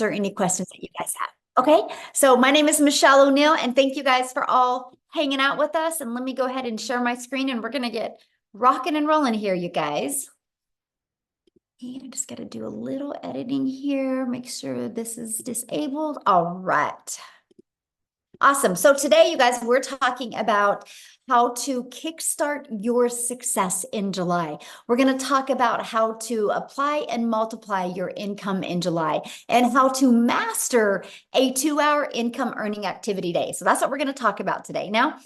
Or any questions that you guys have. Okay, so my name is Michelle O'Neill, and thank you guys for all hanging out with us. And let me go ahead and share my screen, and we're going to get rocking and rolling here, you guys. And I just got to do a little editing here, make sure this is disabled. All right. Awesome. So today, you guys, we're talking about how to kickstart your success in July. We're going to talk about how to apply and multiply your income in July and how to master a 2-hour income earning activity day. So that's what we're going to talk about today. Now,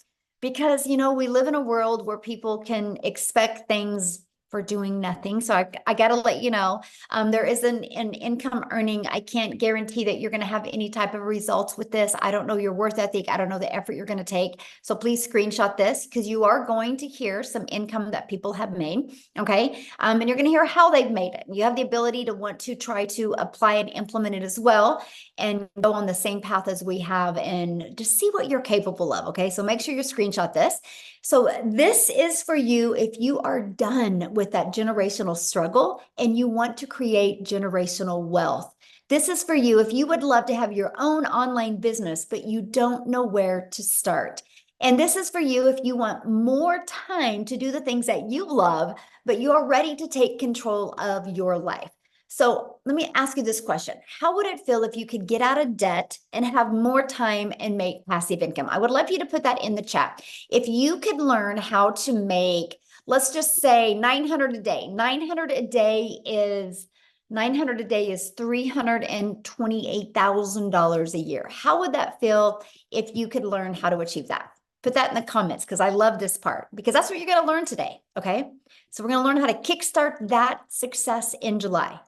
because, we live in a world where people can expect things for doing nothing. So I got to let you know, there is an income earning. I can't guarantee that you're going to have any type of results with this. I don't know your worth ethic. I don't know the effort you're going to take. So please screenshot this because you are going to hear some income that people have made. Okay. And you're going to hear how they've made it. You have the ability to want to try to apply and implement it as well and go on the same path as we have and just see what you're capable of. Okay. So make sure you screenshot this. So this is for you if you are done with that generational struggle and you want to create generational wealth. This is for you if you would love to have your own online business, but you don't know where to start. And this is for you if you want more time to do the things that you love, but you are ready to take control of your life. So let me ask you this question. How would it feel if you could get out of debt and have more time and make passive income? I would love you to put that in the chat. If you could learn how to make, let's just say 900 a day. 900 a day is $328,000 a year. How would that feel if you could learn how to achieve that? Put that in the comments because I love this part because that's what you're going to learn today. Okay. So we're going to learn how to kickstart that success in July.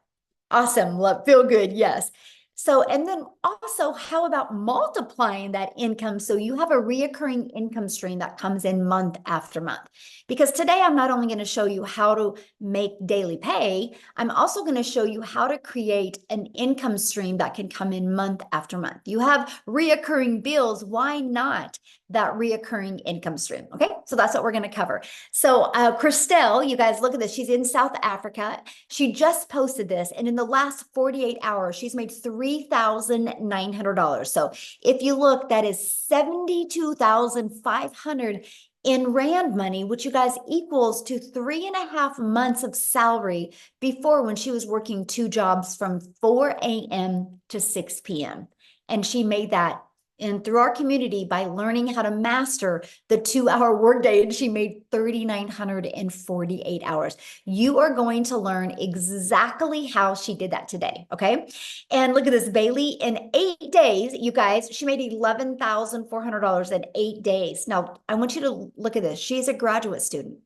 Awesome. Love, feel good. Yes. So, and then also, how about multiplying that income so you have a reoccurring income stream that comes in month after month? Because today I'm not only going to show you how to make daily pay, I'm also going to show you how to create an income stream that can come in month after month. You have reoccurring bills. Why not that reoccurring income stream? Okay, so that's what we're going to cover. So Christelle, you guys look at this. She's in South Africa. She just posted this, and in the last 48 hours, she's made $3,900. So if you look, that is 72,500 in Rand money, which you guys equals to 3.5 months of salary before when she was working 2 jobs from 4 a.m. to 6 p.m. And she made that and through our community by learning how to master the 2-hour workday, and she made 3,948 hours. You are going to learn exactly how she did that today, okay? And look at this, Bailey, in 8 days, you guys, she made $11,400 in 8 days. Now, I want you to look at this. She's a graduate student.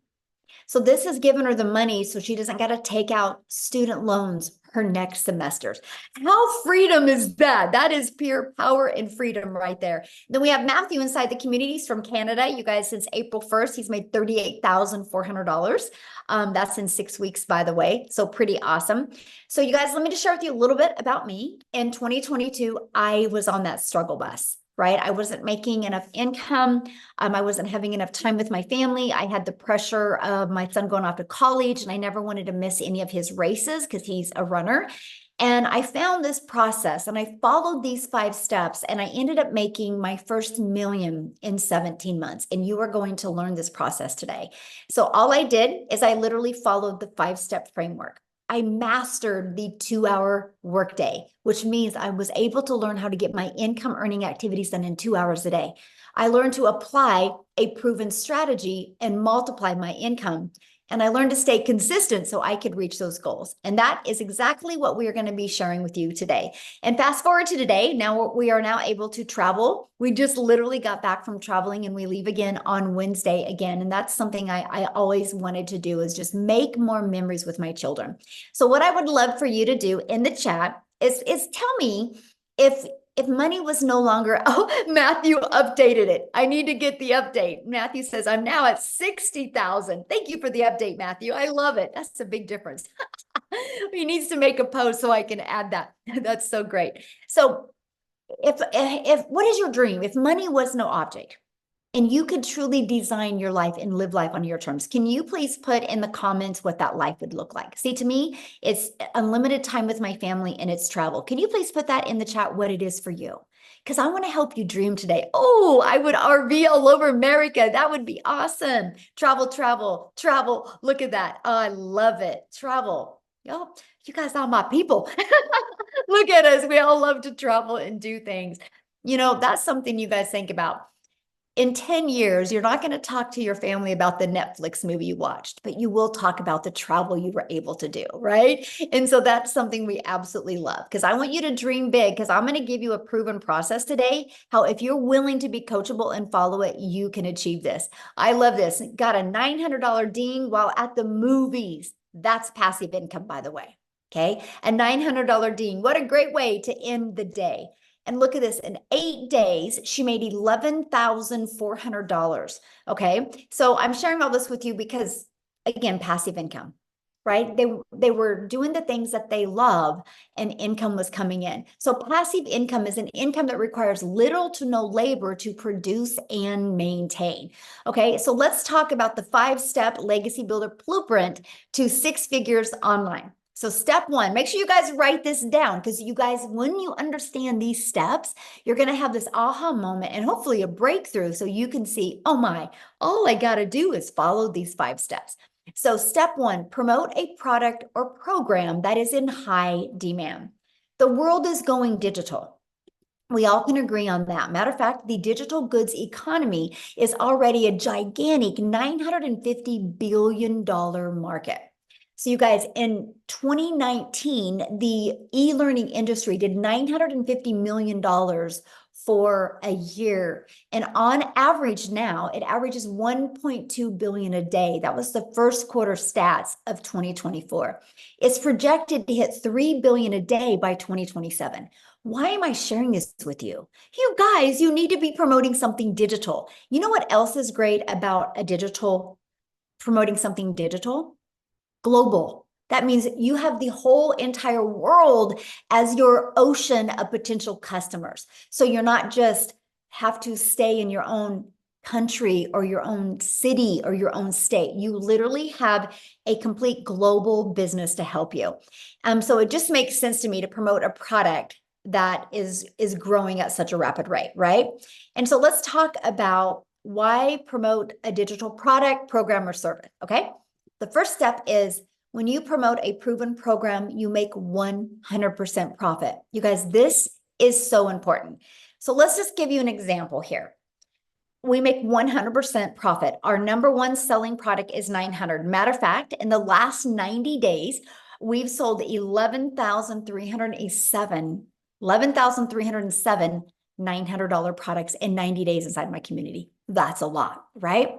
So this has given her the money so she doesn't got to take out student loans her next semesters. How freedom is that? That is pure power and freedom right there. Then we have Matthew inside the communities from Canada. You guys, since April 1st, he's made $38,400. That's in 6 weeks, by the way. So pretty awesome. So you guys, let me just share with you a little bit about me. In 2022, I was on that struggle bus. Right? I wasn't making enough income. I wasn't having enough time with my family. I had the pressure of my son going off to college, and I never wanted to miss any of his races because he's a runner. And I found this process and I followed these 5 steps, and I ended up making my first million in 17 months. And you are going to learn this process today. So all I did is I literally followed the 5-step framework. I mastered the 2-hour workday, which means I was able to learn how to get my income earning activities done in 2 hours a day. I learned to apply a proven strategy and multiply my income. And I learned to stay consistent so I could reach those goals. And that is exactly what we are going to be sharing with you today. And fast forward to today, now we are now able to travel. We just literally got back from traveling and we leave again on Wednesday again. And that's something I always wanted to do, is just make more memories with my children. So what I would love for you to do in the chat is tell me if money was no longer, oh, Matthew updated it. I need to get the update. Matthew says, I'm now at 60,000. Thank you for the update, Matthew. I love it. That's a big difference. He needs to make a post so I can add that. That's so great. So if what is your dream? If money was no object and you could truly design your life and live life on your terms. Can you please put in the comments what that life would look like? See, to me, it's unlimited time with my family and it's travel. Can you please put that in the chat what it is for you? Because I want to help you dream today. Oh, I would RV all over America. That would be awesome. Travel, travel, travel. Look at that. Oh, I love it. Travel. Yo, you guys are my people. Look at us. We all love to travel and do things. You know, that's something you guys think about. In 10 years, you're not going to talk to your family about the Netflix movie you watched, but you will talk about the travel you were able to do, right? And so that's something we absolutely love, because I want you to dream big, because I'm going to give you a proven process today, how if you're willing to be coachable and follow it, you can achieve this. I love this. Got a $900 ding while at the movies. That's passive income, by the way. Okay. A $900 ding. What a great way to end the day. And look at this, in 8 days, she made $11,400. Okay. So I'm sharing all this with you because, again, passive income, right? They were doing the things that they love and income was coming in. So passive income is an income that requires little to no labor to produce and maintain. Okay. So let's talk about the 5-step legacy builder blueprint to 6 figures online. So step 1, make sure you guys write this down, because you guys, when you understand these steps, you're going to have this aha moment and hopefully a breakthrough, so you can see, oh my, all I got to do is follow these 5 steps. So step 1, promote a product or program that is in high demand. The world is going digital. We all can agree on that. Matter of fact, the digital goods economy is already a gigantic $950 billion market. So you guys, in 2019, the e-learning industry did $950 million for a year. And on average now, it averages 1.2 billion a day. That was the first quarter stats of 2024. It's projected to hit 3 billion a day by 2027. Why am I sharing this with you? You guys, you need to be promoting something digital. You know what else is great about promoting something digital? Global. That means you have the whole entire world as your ocean of potential customers. So you're not just have to stay in your own country or your own city or your own state. You literally have a complete global business to help you. So it just makes sense to me to promote a product that is growing at such a rapid rate, right? And so let's talk about why promote a digital product, program, or service, okay? The first step is, when you promote a proven program, you make 100% profit. You guys, this is so important. So let's just give you an example here. We make 100% profit. Our number one selling product is 900. Matter of fact, in the last 90 days, we've sold 11,307 $900 products in 90 days inside my community. That's a lot, right?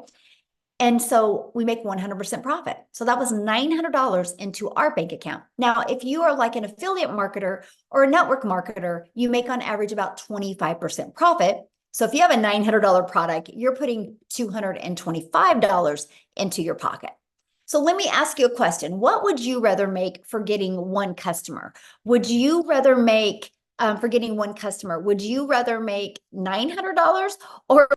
And so we make 100% profit. So that was $900 into our bank account. Now, if you are like an affiliate marketer or a network marketer, you make on average about 25% profit. So if you have a $900 product, you're putting $225 into your pocket. So let me ask you a question. What would you rather make for getting one customer? Would you rather make, for getting one customer, would you rather make $900 or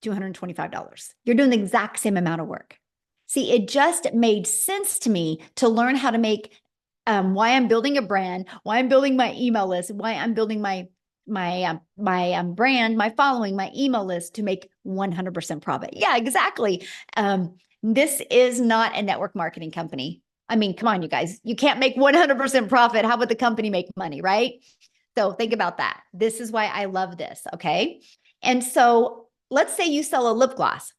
$225? You're doing the exact same amount of work. See, it just made sense to me to learn how to make, why I'm building a brand, why I'm building my email list, why I'm building my brand, my following, my email list, to make 100% profit. Yeah, exactly. This is not a network marketing company. I mean, come on, you guys, you can't make 100% profit. How would the company make money, right? So think about that. This is why I love this. Okay. And so let's say you sell a lip gloss.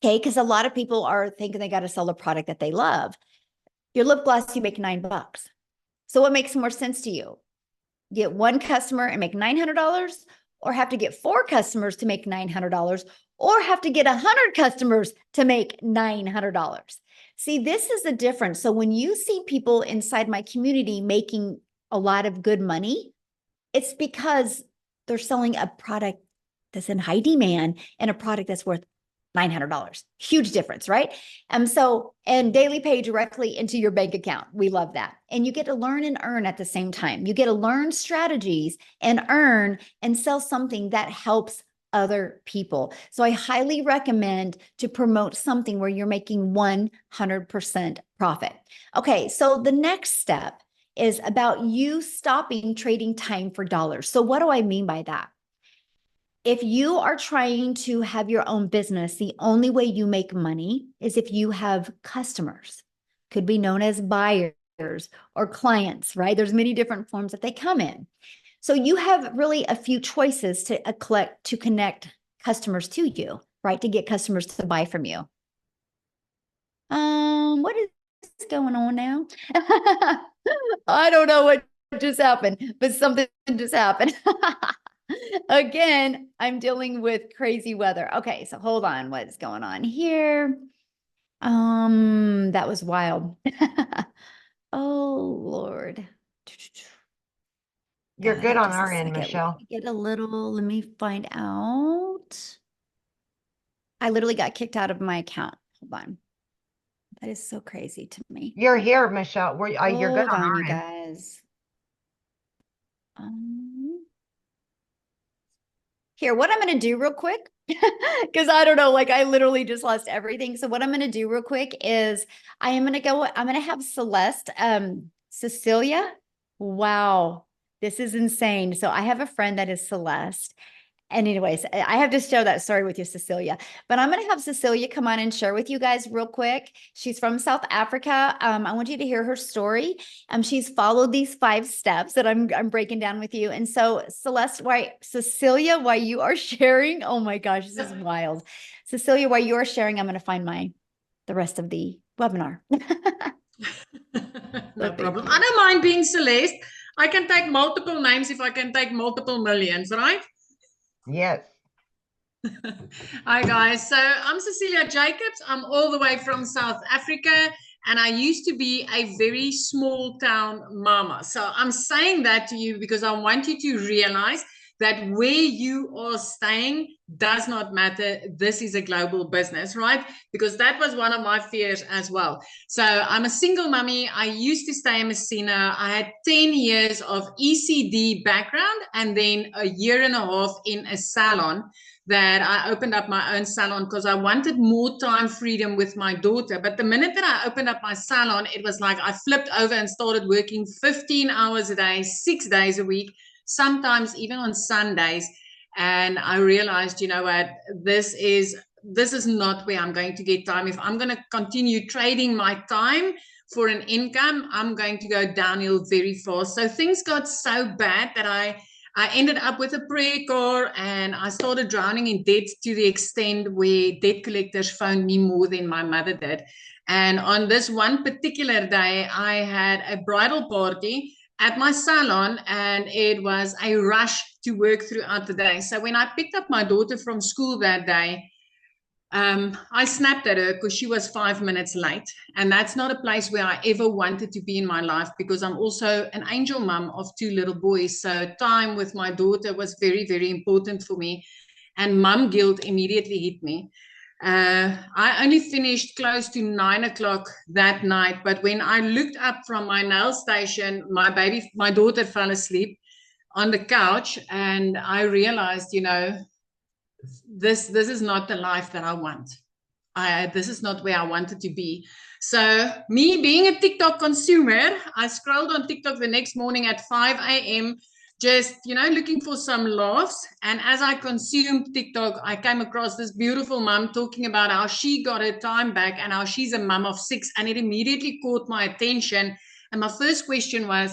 Okay. Because a lot of people are thinking they got to sell a product that they love. Your lip gloss, you make $9. So what makes more sense to you? Get one customer and make $900, or have to get 4 customers to make $900, or have to get 100 customers to make $900. See, this is the difference. So when you see people inside my community making a lot of good money, it's because they're selling a product that's in high demand and a product that's worth $900. Huge difference, right? And daily pay directly into your bank account. We love that. And you get to learn and earn at the same time. You get to learn strategies and earn and sell something that helps other people. So I highly recommend to promote something where you're making 100% profit. Okay, so the next step is about you stopping trading time for dollars. So what do I mean by that? If you are trying to have your own business, the only way you make money is if you have customers, could be known as buyers or clients, right? There's many different forms that they come in. So you have really a few choices to connect customers to you, right? To get customers to buy from you. What is going on now? I don't know what just happened, but something just happened. Again, I'm dealing with crazy weather. Okay, so hold on, what's going on here? That was wild. Oh Lord. You're God, good on just a our end, second. Michelle. Let me find out. I literally got kicked out of my account. Hold on. That is so crazy to me. You're here, Michelle. You're good Hold on on, our you end. guys. Here, what I'm going to do real quick, because I don't know, like I literally just lost everything. So what I'm going to do real quick is I'm going to have Celeste, Cecilia. Wow, this is insane. So I have a friend that is Celeste. And anyways, I have to share that story with you, Cecilia. But I'm going to have Cecilia come on and share with you guys real quick. She's from South Africa. I want you to hear her story. She's followed these 5 steps that I'm breaking down with you. And so, Cecilia, while you are sharing, oh my gosh, this is wild. Cecilia, while you are sharing, I'm going to find the rest of the webinar. No problem. I don't mind being Celeste. I can take multiple names if I can take multiple millions, right? Yes. Hi, guys. So I'm Cecilia Jacobs. I'm all the way from South Africa, and I used to be a very small town mama. So I'm saying that to you because I want you to realize that where you are staying does not matter. This is a global business, right? Because that was one of my fears as well. So I'm a single mummy. I used to stay in Messina. I had 10 years of ECD background and then a year and a half in a salon that I opened up my own salon because I wanted more time freedom with my daughter. But the minute that I opened up my salon, it was like I flipped over and started working 15 hours a day, 6 days a week, sometimes even on Sundays. And I realized, you know what, this is not where I'm going to get time. If I'm going to continue trading my time for an income, I'm going to go downhill very fast. So things got so bad that I ended up with a prayer car and I started drowning in debt to the extent where debt collectors phoned me more than my mother did. And on this one particular day, I had a bridal party at my salon and it was a rush to work throughout the day. So when I picked up my daughter from school that day, I snapped at her because she was 5 minutes late. And that's not a place where I ever wanted to be in my life because I'm also an angel mom of 2 little boys. So time with my daughter was very, very important for me. And mom guilt immediately hit me. I only finished close to 9 o'clock that night. But when I looked up from my nail station, my daughter fell asleep on the couch. And I realized, you know, this is not the life that I want. This is not where I wanted to be. So me being a TikTok consumer, I scrolled on TikTok the next morning at 5 a.m. just, you know, looking for some laughs. And as I consumed TikTok, I came across this beautiful mom talking about how she got her time back and how she's a mom of 6. And it immediately caught my attention. And my first question was,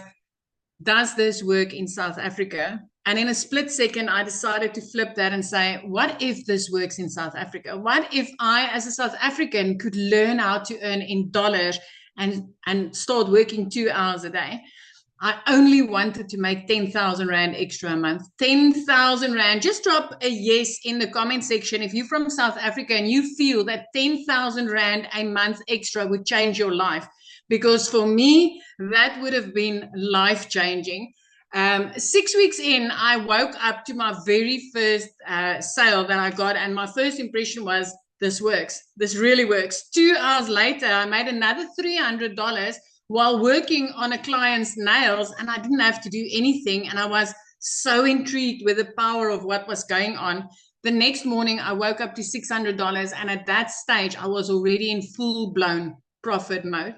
does this work in South Africa? And in a split second, I decided to flip that and say, what if this works in South Africa? What if I, as a South African, could learn how to earn in dollars and start working 2 hours a day? I only wanted to make 10,000 Rand extra a month. 10,000 Rand. Just drop a yes in the comment section if you're from South Africa and you feel that 10,000 Rand a month extra would change your life. Because for me, that would have been life-changing. 6 weeks in, I woke up to my very first sale that I got, and my first impression was, this works. This really works. 2 hours later, I made another $300 while working on a client's nails, and I didn't have to do anything. And I was so intrigued with the power of what was going on. The next morning, I woke up to $600. And at that stage, I was already in full-blown profit mode.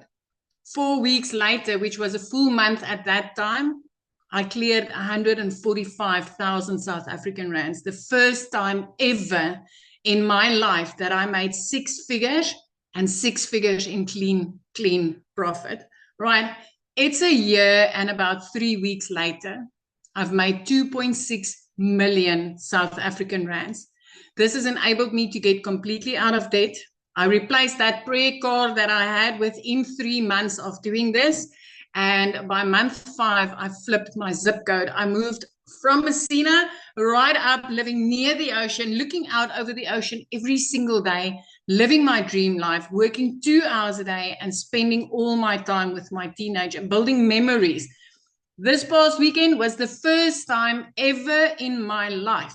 4 weeks later, which was a full month at that time, I cleared 145,000 South African rands. The first time ever in my life that I made 6 figures, and 6 figures in clean profit, right? It's a year and about 3 weeks later, I've made 2.6 million South African rands. This has enabled me to get completely out of debt. I replaced that prayer card that I had within 3 months of doing this. And by month 5, I flipped my zip code. I moved from Messina right up, living near the ocean, looking out over the ocean every single day, living my dream life, working 2 hours a day and spending all my time with my teenager, building memories. This past weekend was the first time ever in my life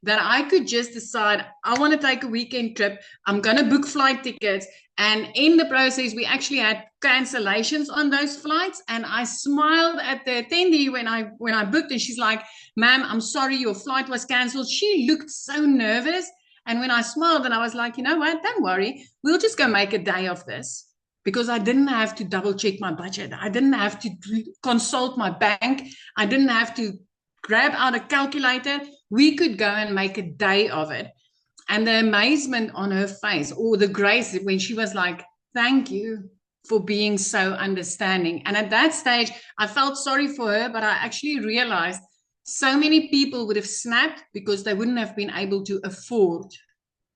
that I could just decide, I want to take a weekend trip. I'm going to book flight tickets. And in the process, we actually had cancellations on those flights. And I smiled at the attendee when I booked, and she's like, "Ma'am, I'm sorry, your flight was canceled." She looked so nervous. And when I smiled, and I was like, "You know what? Don't worry. We'll just go make a day of this." Because I didn't have to double check my budget. I didn't have to consult my bank. I didn't have to grab out a calculator. We could go and make a day of it. And the amazement on her face, or the grace when she was like, "Thank you for being so understanding." And at that stage, I felt sorry for her, but I actually realized so many people would have snapped because they wouldn't have been able to afford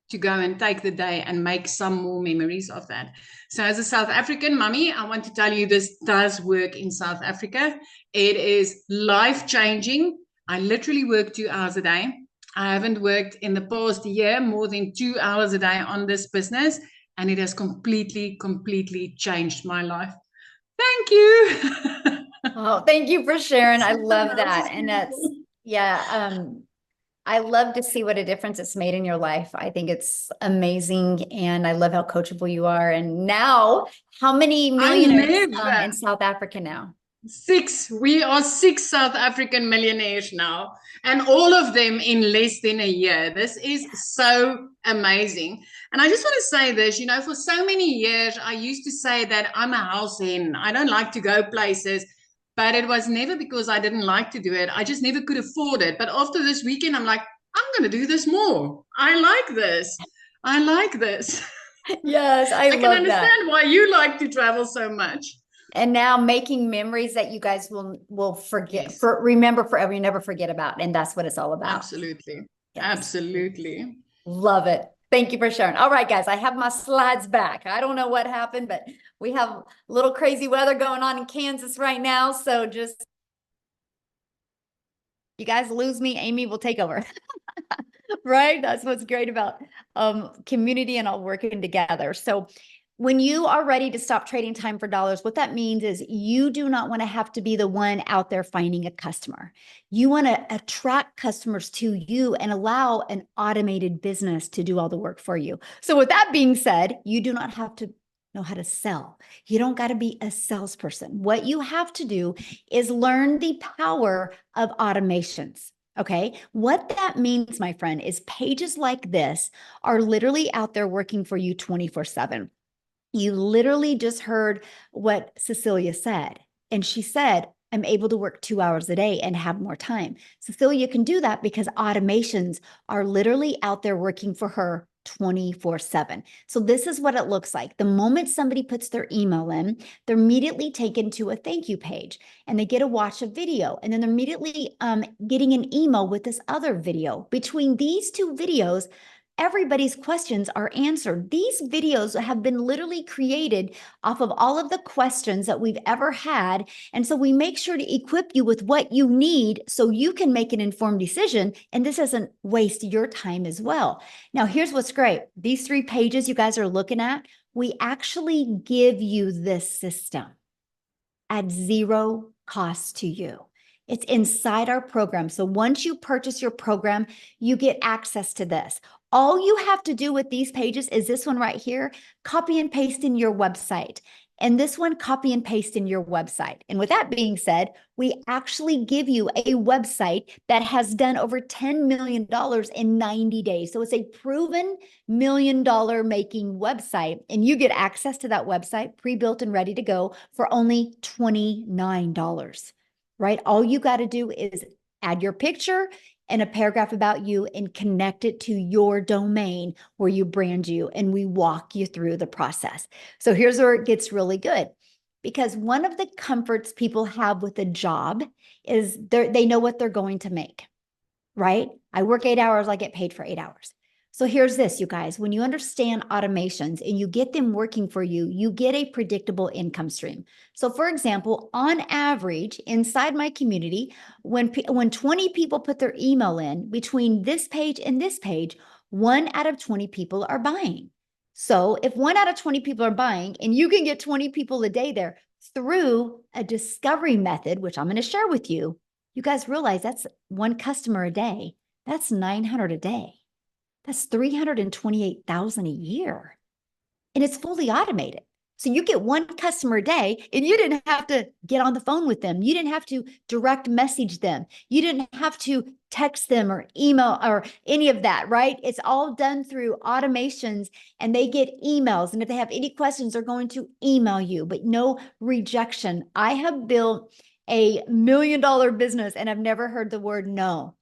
to go and take the day and make some more memories of that. So as a South African mummy, I want to tell you this does work in South Africa. It is life-changing. I literally work 2 hours a day. I haven't worked in the past year more than 2 hours a day on this business, and it has completely changed my life. Thank you. Oh, thank you for sharing. I love that. And that's, yeah, I love to see what a difference it's made in your life. I think it's amazing. And I love how coachable you are. And now, how many millionaires in South Africa now? 6. We are 6 South African millionaires now, and all of them in less than a year. This is so amazing. And I just want to say this, you know, for so many years, I used to say that I'm a house hen. I don't like to go places, but it was never because I didn't like to do it. I just never could afford it. But after this weekend, I'm like, I'm going to do this more. I like this. I like this. Yes, I can love understand that. why you like to travel so much. And now making memories that you guys will forget, Yes. remember forever, you never forget about. And that's what it's all about. Absolutely. Yes. Absolutely. Love it. Thank you for sharing. All right, guys, I have my slides back. I don't know what happened, but we have a little crazy weather going on in Kansas right now. So just, you guys lose me, Amy will take over. Right? That's what's great about community and all working together. So when you are ready to stop trading time for dollars, what that means is you do not want to have to be the one out there finding a customer. You want to attract customers to you and allow an automated business to do all the work for you. So with that being said, you do not have to know how to sell. You don't got to be a salesperson. What you have to do is learn the power of automations. Okay, what that means, my friend, is pages like this are literally out there working for you 24/7. You literally just heard what Cecilia said. And she said, I'm able to work 2 hours a day and have more time. Cecilia can do that because automations are literally out there working for her 24/7. So this is what it looks like. The moment somebody puts their email in, they're immediately taken to a thank you page and they get to watch a video. And then they're immediately getting an email with this other video. Between these 2 videos, everybody's questions are answered. These videos have been literally created off of all of the questions that we've ever had. And so we make sure to equip you with what you need so you can make an informed decision. And this doesn't waste your time as well. Now, here's what's great. These 3 pages you guys are looking at, we actually give you this system at 0 cost to you. It's inside our program. So once you purchase your program, you get access to this. All you have to do with these pages is this one right here, copy and paste in your website. And this one, copy and paste in your website. And with that being said, we actually give you a website that has done over $10 million in 90 days. So it's a proven $1 million making website. And you get access to that website pre-built and ready to go for only $29, right? All you got to do is add your picture and a paragraph about you and connect it to your domain where you brand you, and we walk you through the process. So here's where it gets really good, because one of the comforts people have with a job is they know what they're going to make, right? I work 8 hours, I get paid for 8 hours. So here's this, you guys, when you understand automations and you get them working for you, you get a predictable income stream. So for example, on average, inside my community, when 20 people put their email in between this page and this page, 1 out of 20 people are buying. So if 1 out of 20 people are buying and you can get 20 people a day there through a discovery method, which I'm going to share with you, you guys realize that's 1 customer a day. That's 900 a day. That's 328,000 a year. And it's fully automated. So you get 1 customer a day and you didn't have to get on the phone with them. You didn't have to direct message them. You didn't have to text them or email or any of that, right? It's all done through automations, and they get emails. And if they have any questions, they're going to email you, but no rejection. I have built a $1 million business and I've never heard the word no.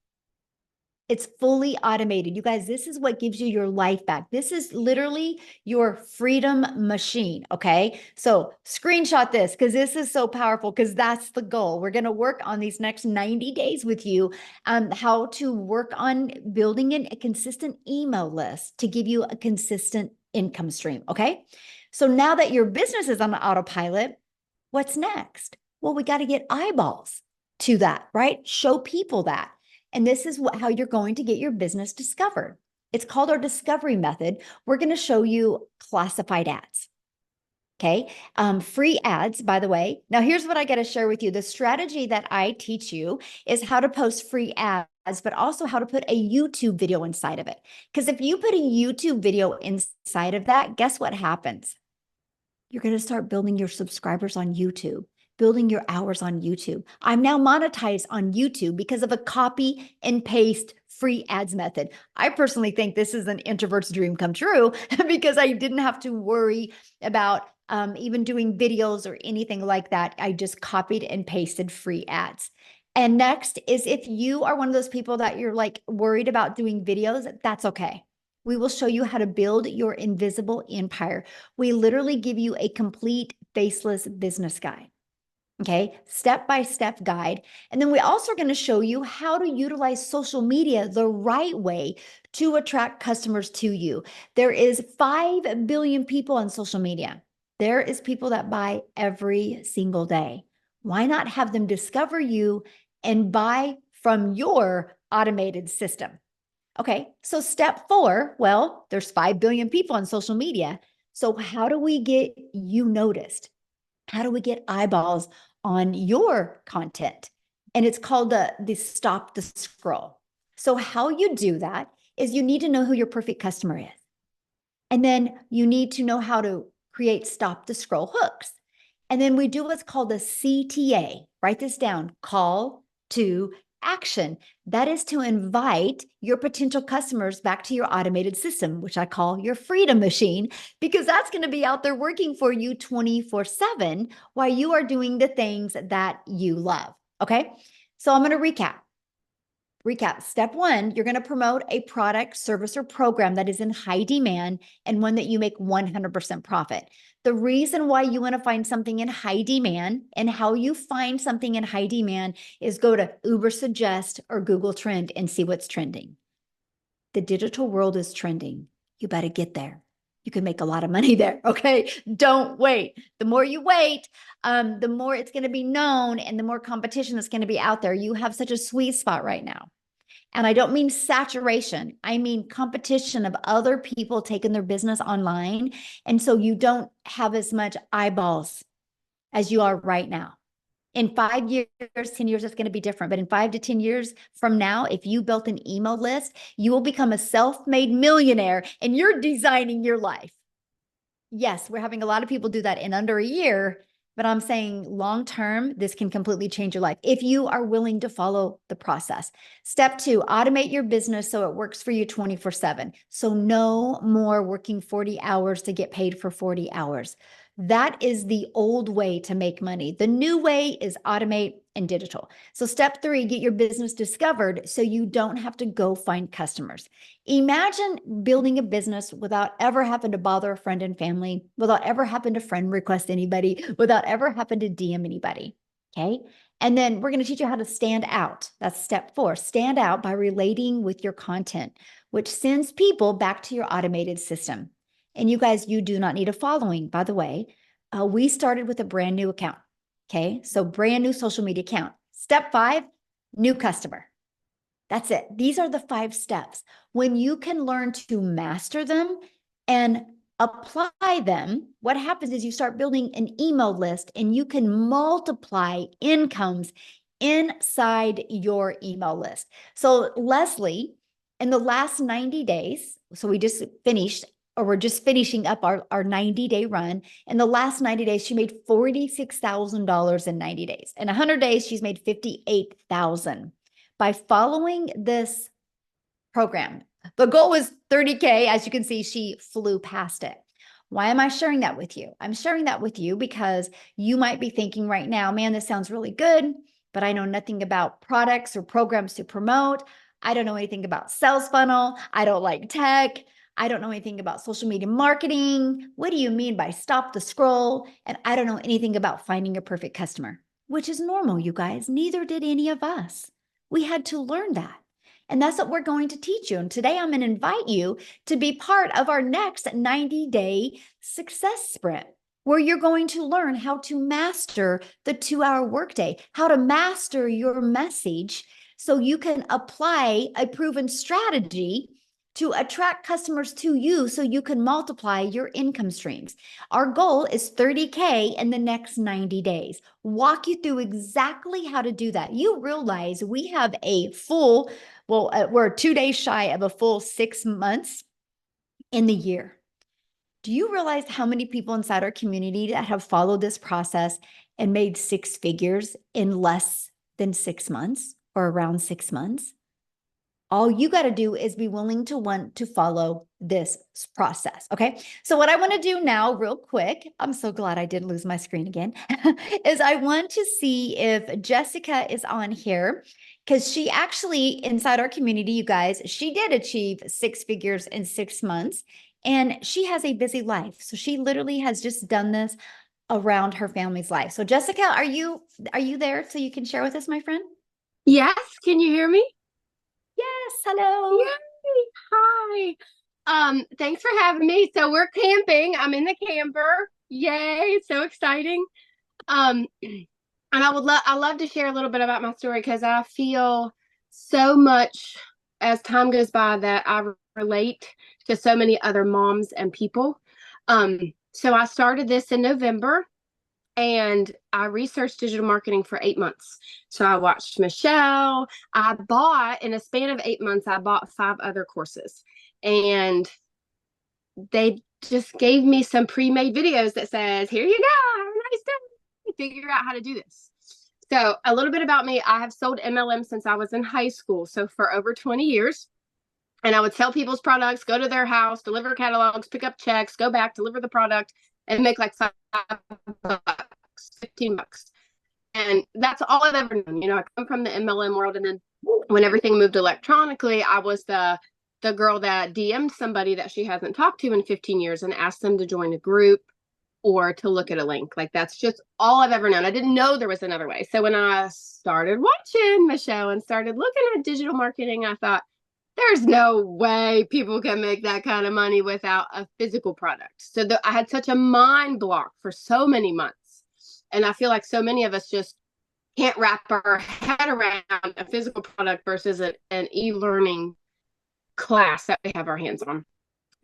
It's fully automated. You guys, this is what gives you your life back. This is literally your freedom machine, okay? So screenshot this because this is so powerful, because that's the goal. We're going to work on these next 90 days with you, how to work on building a consistent email list to give you a consistent income stream, okay? So now that your business is on autopilot, what's next? Well, we got to get eyeballs to that, right? Show people that. And this is how you're going to get your business discovered. It's called our discovery method. We're going to show you classified ads. Okay. Free ads, by the way. Now, here's what I got to share with you. The strategy that I teach you is how to post free ads, but also how to put a YouTube video inside of it. Because if you put a YouTube video inside of that, guess what happens? You're going to start building your subscribers on YouTube, building your hours on YouTube. I'm now monetized on YouTube because of a copy and paste free ads method. I personally think this is an introvert's dream come true because I didn't have to worry about even doing videos or anything like that. I just copied and pasted free ads. And next is, if you are one of those people that you're like worried about doing videos, that's okay. We will show you how to build your invisible empire. We literally give you a complete faceless business guide. Okay, step-by-step guide. And then we also are going to show you how to utilize social media the right way to attract customers to you. There is 5 billion people on social media. There is people that buy every single day. Why not have them discover you and buy from your automated system? Okay, so step 4, well, there's 5 billion people on social media. So how do we get you noticed? How do we get eyeballs on your content? And it's called the stop the scroll. So how you do that is you need to know who your perfect customer is. And then you need to know how to create stop the scroll hooks. And then we do what's called a CTA. Write this down: call to action. That is to invite your potential customers back to your automated system, which I call your freedom machine, because that's going to be out there working for you 24/7 while you are doing the things that you love. Okay. So I'm going to recap. Step 1, you're going to promote a product, service, or program that is in high demand and one that you make 100% profit. The reason why you want to find something in high demand, and how you find something in high demand, is go to Uber Suggest or Google Trend and see what's trending. The digital world is trending. You better get there. You can make a lot of money there. Okay. Don't wait. The more you wait, the more it's going to be known and the more competition that's going to be out there. You have such a sweet spot right now. And I don't mean saturation. I mean competition of other people taking their business online. And so you don't have as much eyeballs as you are right now. In 5 years, 10 years, it's going to be different. But in 5 to 10 years from now, if you built an email list, you will become a self-made millionaire and you're designing your life. Yes, we're having a lot of people do that in under a year, but I'm saying long term, this can completely change your life if you are willing to follow the process. Step 2, automate your business so it works for you 24/7. So no more working 40 hours to get paid for 40 hours. That is the old way to make money. The new way is automate and digital. So step 3, get your business discovered so you don't have to go find customers. Imagine building a business without ever having to bother a friend and family, without ever having to friend request anybody, without ever having to DM anybody. Okay. And then we're going to teach you how to stand out. That's step 4. Stand out by relating with your content, which sends people back to your automated system. And you guys, you do not need a following, by the way. We started with a brand new account. Okay. So brand new social media account. Step 5, new customer. That's it. These are the 5 steps. When you can learn to master them and apply them, what happens is you start building an email list and you can multiply incomes inside your email list. So Leslie, in the last 90 days, so we just finished, or we're just finishing up our 90-day run. In the last 90 days, she made $46,000 in 90 days. In 100 days, she's made $58,000. By following this program. The goal was 30K. As you can see, she flew past it. Why am I sharing that with you? I'm sharing that with you because you might be thinking right now, man, this sounds really good, but I know nothing about products or programs to promote. I don't know anything about sales funnel. I don't like tech. I don't know anything about social media marketing. What do you mean by stop the scroll? And I don't know anything about finding a perfect customer, which is normal, you guys. Neither did any of us. We had to learn that. And that's what we're going to teach you. And today I'm going to invite you to be part of our next 90-day success sprint, where you're going to learn how to master the 2-hour workday, how to master your message so you can apply a proven strategy to attract customers to you so you can multiply your income streams. Our goal is 30K in the next 90 days. Walk you through exactly how to do that. You realize we have a full, we're 2 days shy of a full 6 months in the year. Do you realize how many people inside our community that have followed this process and made 6 figures in less than 6 months or around 6 months? All you got to do is be willing to want to follow this process. Okay. So what I want to do now real quick, I'm so glad I didn't lose my screen again, is I want to see if Jessica is on here, because she actually, inside our community, you guys, she did achieve 6 figures in 6 months and she has a busy life. So she literally has just done this around her family's life. So Jessica, are you there so you can share with us, my friend? Yes, can you hear me? Yes, hello. Yay. Hi. Thanks for having me. So we're camping. I'm in the camper. Yay, so exciting. And I love to share a little bit about my story because I feel so much as time goes by that I relate to so many other moms and people. So I started this in November. And I researched digital marketing for 8 months. So I watched Michelle. In a span of 8 months, I bought 5 other courses. And they just gave me some pre-made videos that says, here you go, have a nice day. Figure out how to do this. So a little bit about me. I have sold MLM since I was in high school. So for over 20 years. And I would sell people's products, go to their house, deliver catalogs, pick up checks, go back, deliver the product, and make like $5, $15. And that's all I've ever known. You know, I come from the MLM world. And then when everything moved electronically, I was the girl that DM'd somebody that she hasn't talked to in 15 years and asked them to join a group or to look at a link. Like, that's just all I've ever known. I didn't know there was another way. So when I started watching Michelle and started looking at digital marketing, I thought, there's no way people can make that kind of money without a physical product. So I had such a mind block for so many months. And I feel like so many of us just can't wrap our head around a physical product versus an e-learning class that we have our hands on.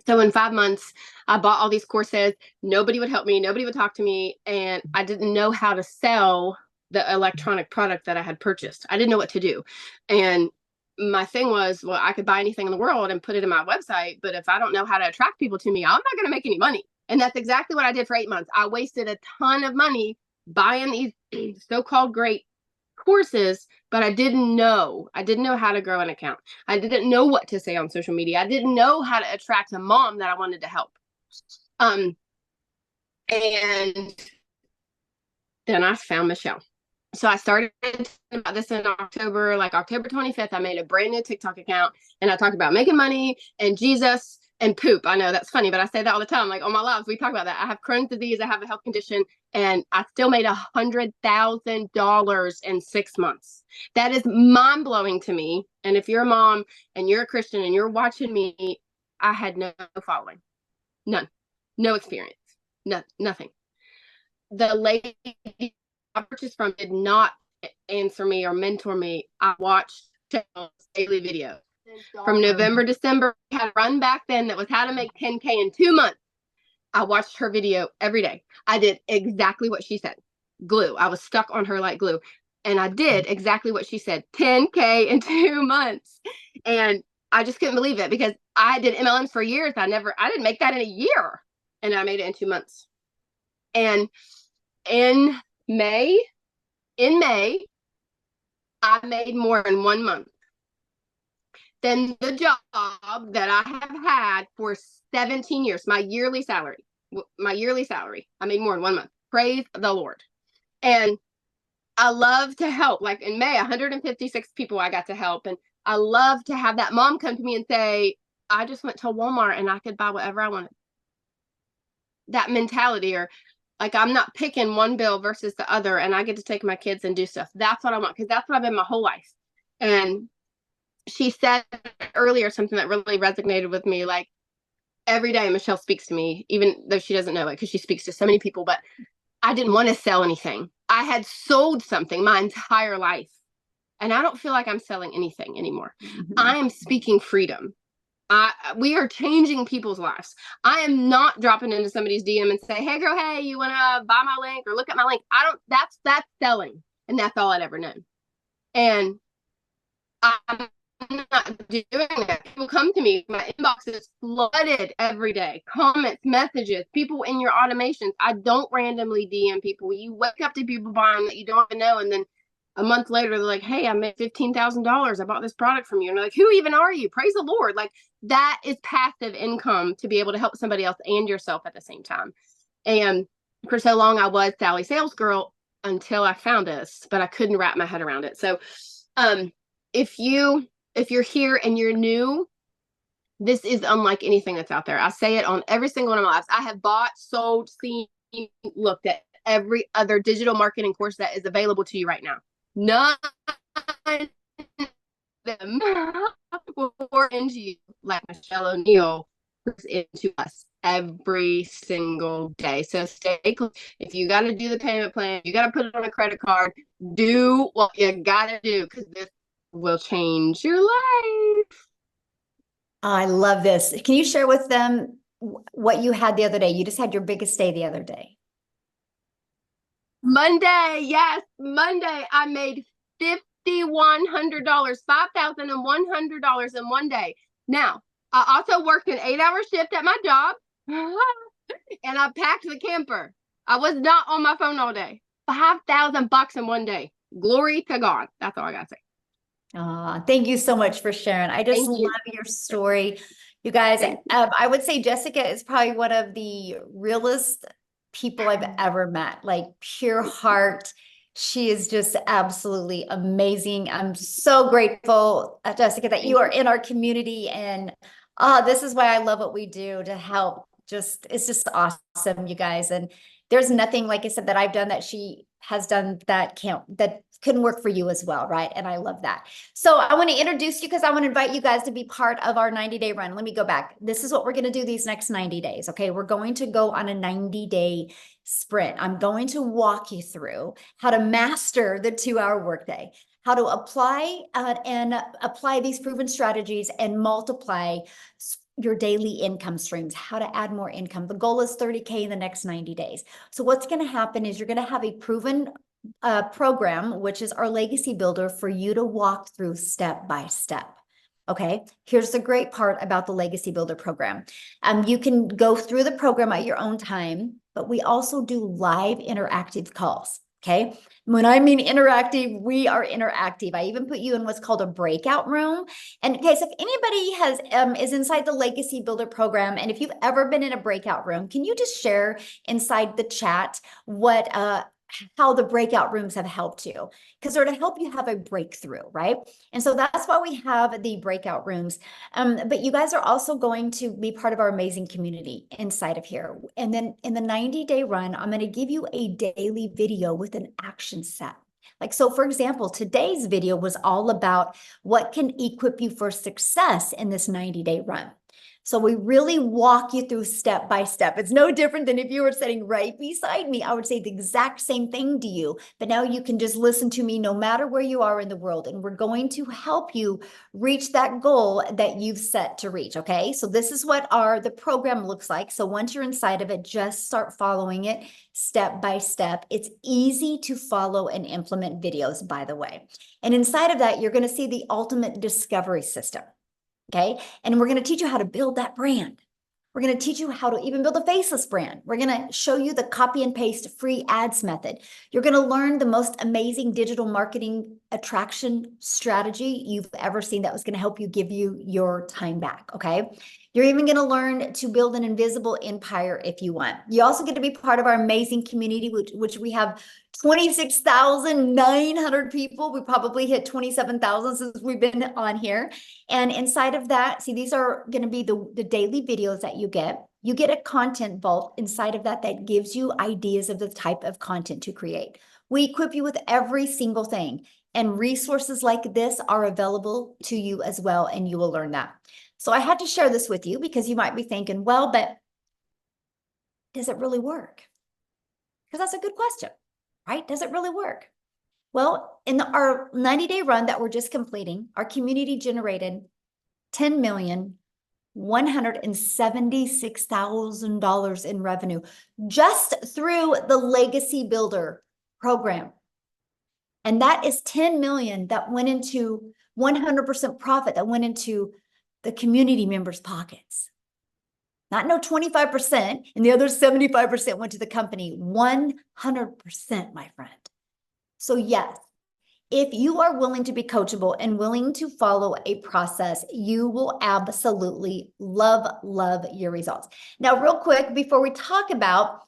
So in 5 months, I bought all these courses. Nobody would help me. Nobody would talk to me. And I didn't know how to sell the electronic product that I had purchased. I didn't know what to do. And my thing was, well, I could buy anything in the world and put it in my website, but if I don't know how to attract people to me, I'm not going to make any money. And that's exactly what I did for 8 months. I wasted a ton of money buying these so-called great courses, but I didn't know how to grow an account. I didn't know what to say on social media. I didn't know how to attract a mom that I wanted to help. And then I found Michelle. So I started talking about this in October, like October 25th. I made a brand new TikTok account, and I talked about making money and Jesus and poop. I know that's funny, but I say that all the time. Like on my lives, we talk about that. I have Crohn's disease. I have a health condition, and I still made $100,000 in 6 months. That is mind blowing to me. And if you're a mom and you're a Christian and you're watching me, I had no following, none, no experience, nothing. The lady I purchased from did not answer me or mentor me. I watched daily videos from November, December. I had a run back then that was how to make 10K in 2 months. I watched her video every day. I did exactly what she said. Glue. I was stuck on her like glue. And I did exactly what she said. 10K in 2 months. And I just couldn't believe it because I did MLMs for years. I didn't make that in a year. And I made it in 2 months. And in May, I made more in 1 month than the job that I have had for 17 years. My yearly salary, I made more in 1 month. Praise the Lord. And I love to help. Like in May, 156 people I got to help. And I love to have that mom come to me and say, I just went to Walmart and I could buy whatever I wanted. That mentality, or like I'm not picking one bill versus the other, and I get to take my kids and do stuff. That's what I want, because that's what I've been my whole life. And she said earlier something that really resonated with me. Like every day Michelle speaks to me, even though she doesn't know it because she speaks to so many people, but I didn't want to sell anything. I had sold something my entire life, and I don't feel like I'm selling anything anymore. Mm-hmm. I am speaking freedom. We are changing people's lives. I am not dropping into somebody's DM and say, hey girl, hey, you want to buy my link or look at my link? That's selling. And that's all I'd ever known. And I'm not doing that. People come to me, my inbox is flooded every day. Comments, messages, people in your automations. I don't randomly DM people. You wake up to people buying that you don't even know, and then a month later, they're like, hey, I made $15,000. I bought this product from you. And they're like, who even are you? Praise the Lord. Like that is passive income to be able to help somebody else and yourself at the same time. And for so long, I was Sally Sales Girl until I found this, but I couldn't wrap my head around it. So if you're here and you're new, this is unlike anything that's out there. I say it on every single one of my lives. I have bought, sold, seen, looked at every other digital marketing course that is available to you right now. None of them will pour into you like Michelle O'Neill pours into us every single day. So stay close. If you got to do the payment plan, you got to put it on a credit card, do what you got to do, because this will change your life. I love this. Can you share with them what you had the other day? You just had your biggest day the other day. Monday, yes, Monday, I made $5,100, $5,100 in one day. Now, I also worked an 8-hour shift at my job, and I packed the camper. I was not on my phone all day. $5,000 in one day. Glory to God. That's all I gotta say. Thank you so much for sharing. I just love your story. You guys, I would say Jessica is probably one of the realest people I've ever met, like pure heart. She is just absolutely amazing. I'm so grateful, Jessica, that you are in our community. And this is why I love what we do to help. It's just awesome, you guys. And there's nothing, like I said, that I've done that she has done that couldn't work for you as well, right? And I love that. So I want to introduce you because I want to invite you guys to be part of our 90-day run. Let me go back. This is what we're going to do these next 90 days, okay? We're going to go on a 90-day sprint. I'm going to walk you through how to master the 2-hour workday, how to apply these proven strategies and multiply your daily income streams, how to add more income. The goal is 30K in the next 90 days. So what's going to happen is you're going to have a proven program, which is our legacy builder for you to walk through step by step. Okay, here's the great part about the Legacy Builder program. You can go through the program at your own time, but we also do live interactive calls. Okay, when I mean interactive, we are interactive. I even put you in what's called a breakout room. And guys, if anybody is inside the Legacy Builder program, and if you've ever been in a breakout room, can you just share inside the chat what how the breakout rooms have helped you? Because they're to help you have a breakthrough, right? And so that's why we have the breakout rooms. But you guys are also going to be part of our amazing community inside of here. And then in the 90-day run, I'm going to give you a daily video with an action set. Like, so for example, today's video was all about what can equip you for success in this 90-day run. So we really walk you through step by step. It's no different than if you were sitting right beside me. I would say the exact same thing to you, but now you can just listen to me no matter where you are in the world. And we're going to help you reach that goal that you've set to reach. Okay. So this is what the program looks like. So once you're inside of it, just start following it step by step. It's easy to follow and implement videos, by the way. And inside of that, you're going to see the ultimate discovery system. Okay. And we're going to teach you how to build that brand. We're going to teach you how to even build a faceless brand. We're going to show you the copy and paste free ads method. You're going to learn the most amazing digital marketing attraction strategy you've ever seen that was going to help you give you your time back. Okay. You're even going to learn to build an invisible empire if you want. You also get to be part of our amazing community, which we have 26,900 people. We probably hit 27,000 since we've been on here. And inside of that, see, these are going to be the daily videos that you get. You get a content vault inside of that gives you ideas of the type of content to create. We equip you with every single thing, and resources like this are available to you as well, and you will learn that. So I had to share this with you because you might be thinking, well, but does it really work? Because that's a good question, right? Does it really work? Well, in our 90-day run that we're just completing, our community generated $10,176,000 in revenue just through the Legacy Builder program. And that is 10 million that went into 100% profit that went into the community members' pockets. Not no 25%, and the other 75% went to the company. 100%, my friend. So yes, if you are willing to be coachable and willing to follow a process, you will absolutely love your results. Now, real quick, before we talk about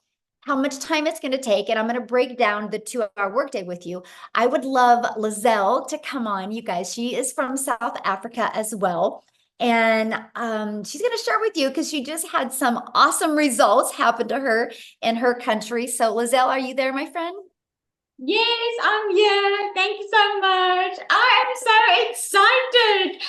how much time it's going to take, and I'm going to break down the 2-hour workday with you, I would love Lizelle to come on, you guys. She is from South Africa as well. And she's going to share with you because she just had some awesome results happen to her in her country. So Lizelle, are you there, my friend? Yes, I'm here. Thank you so much. I am so excited.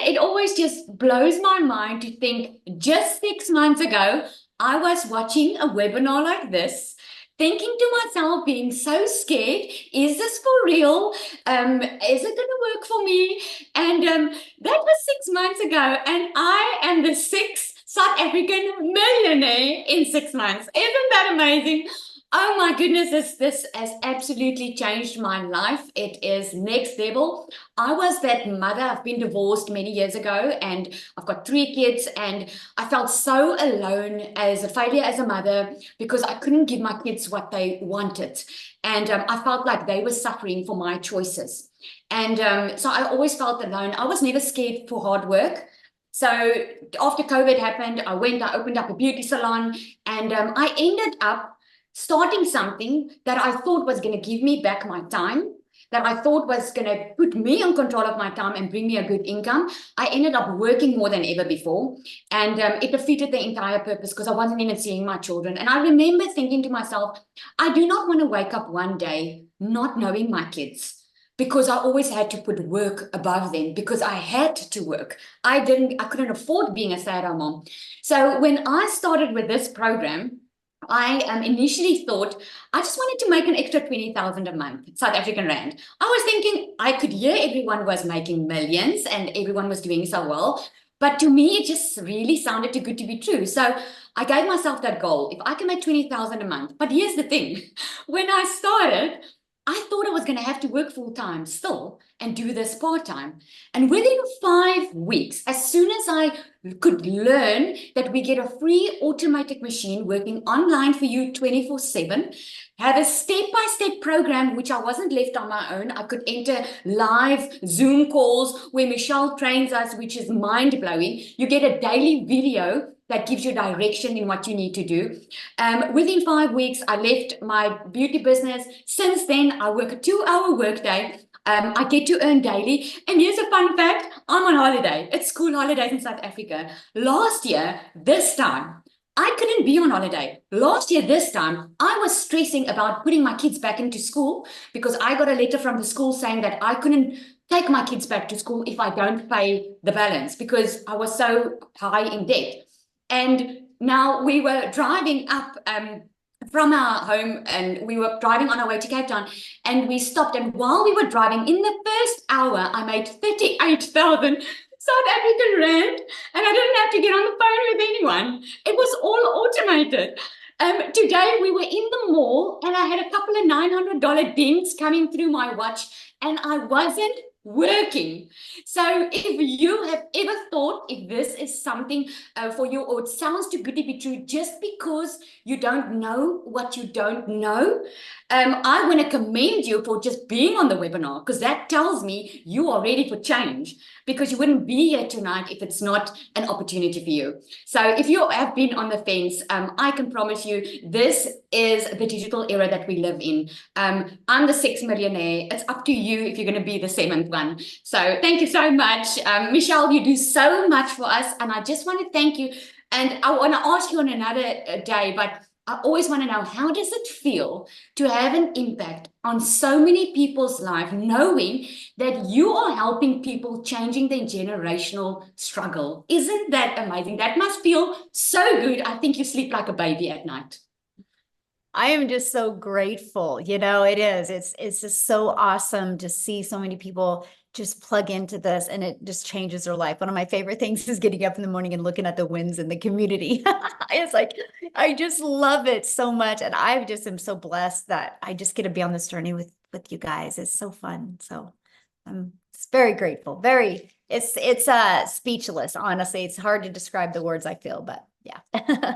It always just blows my mind to think just 6 months ago, I was watching a webinar like this, thinking to myself, being so scared, is this for real? Is it going to work for me? And that was 6 months ago, and I am the 6th South African millionaire in 6 months. Isn't that amazing? Oh my goodness, this has absolutely changed my life. It is next level. I was that mother. I've been divorced many years ago, and I've got 3 kids, and I felt so alone as a failure as a mother because I couldn't give my kids what they wanted. And I felt like they were suffering for my choices. And so I always felt alone. I was never scared for hard work. So after COVID happened, I opened up a beauty salon, and I ended up starting something that I thought was going to give me back my time, that I thought was going to put me in control of my time and bring me a good income. I ended up working more than ever before, and it defeated the entire purpose because I wasn't even seeing my children. And I remember thinking to myself, I do not want to wake up one day not knowing my kids, because I always had to put work above them because I had to work. I couldn't afford being a stay-at-home mom. So when I started with this program, I initially thought I just wanted to make an extra 20,000 a month, South African rand. I was thinking I could hear everyone was making millions and everyone was doing so well. But to me, it just really sounded too good to be true. So I gave myself that goal. If I can make 20,000 a month. But here's the thing. When I started, I thought I was going to have to work full time still and do this part time. And within 5 weeks, as soon as I could learn that we get a free automatic machine working online for you 24/7, have a step-by-step program, which I wasn't left on my own. I could enter live Zoom calls where Michelle trains us, which is mind-blowing. You get a daily video that gives you direction in what you need to do. Within 5 weeks, I left my beauty business. Since then, I work a 2-hour workday. I get to earn daily. And here's a fun fact. I'm on holiday. It's school holidays in South Africa. Last year, this time, I couldn't be on holiday. Last year, this time, I was stressing about putting my kids back into school because I got a letter from the school saying that I couldn't take my kids back to school if I don't pay the balance because I was so high in debt. And now we were driving up from our home and we were driving on our way to Cape Town and we stopped. And while we were driving, in the first hour, I made 38,000 South African rand and I didn't have to get on the phone with anyone. It was all automated. Today we were in the mall and I had a couple of $900 dings coming through my watch and I wasn't working. So if you have ever thought if this is something for you or it sounds too good to be true just because you don't know what you don't know, I want to commend you for just being on the webinar because that tells me you are ready for change because you wouldn't be here tonight if it's not an opportunity for you. So if you have been on the fence, I can promise you this is the digital era that we live in. I'm the 6th millionaire. It's up to you if you're going to be the 7th one. So thank you so much. Michelle, you do so much for us. And I just want to thank you. And I want to ask you on another day, but I always want to know, how does it feel to have an impact on so many people's life, knowing that you are helping people changing their generational struggle? Isn't that amazing? That must feel so good. I think you sleep like a baby at night. I am just so grateful. You know, it is. It's just so awesome to see so many people just plug into this and it just changes their life. One of my favorite things is getting up in the morning and looking at the wins in the community. It's like, I just love it so much. And I just am so blessed that I just get to be on this journey with you guys. It's so fun. So I'm very grateful. It's speechless, honestly. It's hard to describe the words I feel, but yeah.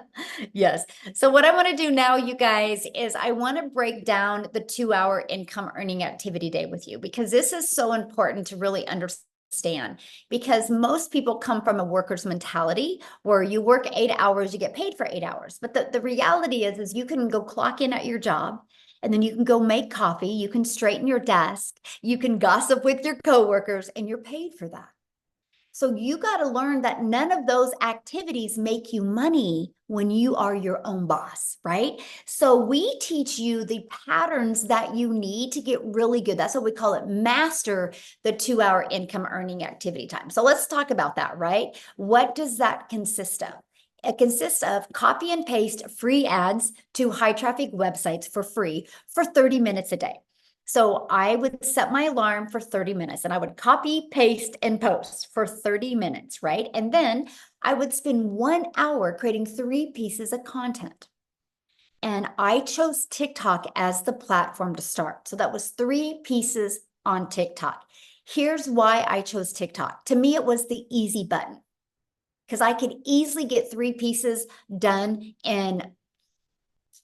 Yes. So what I want to do now, you guys, is I want to break down the 2-hour income earning activity day with you because this is so important to really understand because most people come from a worker's mentality where you work 8 hours, you get paid for 8 hours. But the reality is you can go clock in at your job and then you can go make coffee, you can straighten your desk, you can gossip with your coworkers, and you're paid for that. So you got to learn that none of those activities make you money when you are your own boss, right? So we teach you the patterns that you need to get really good. That's what we call it, master the 2-hour income earning activity time. So let's talk about that, right? What does that consist of? It consists of copy and paste free ads to high traffic websites for free for 30 minutes a day. So I would set my alarm for 30 minutes and I would copy, paste, and post for 30 minutes, right? And then I would spend 1 hour creating 3 pieces of content. And I chose TikTok as the platform to start. So that was 3 pieces on TikTok. Here's why I chose TikTok. To me, it was the easy button because I could easily get 3 pieces done in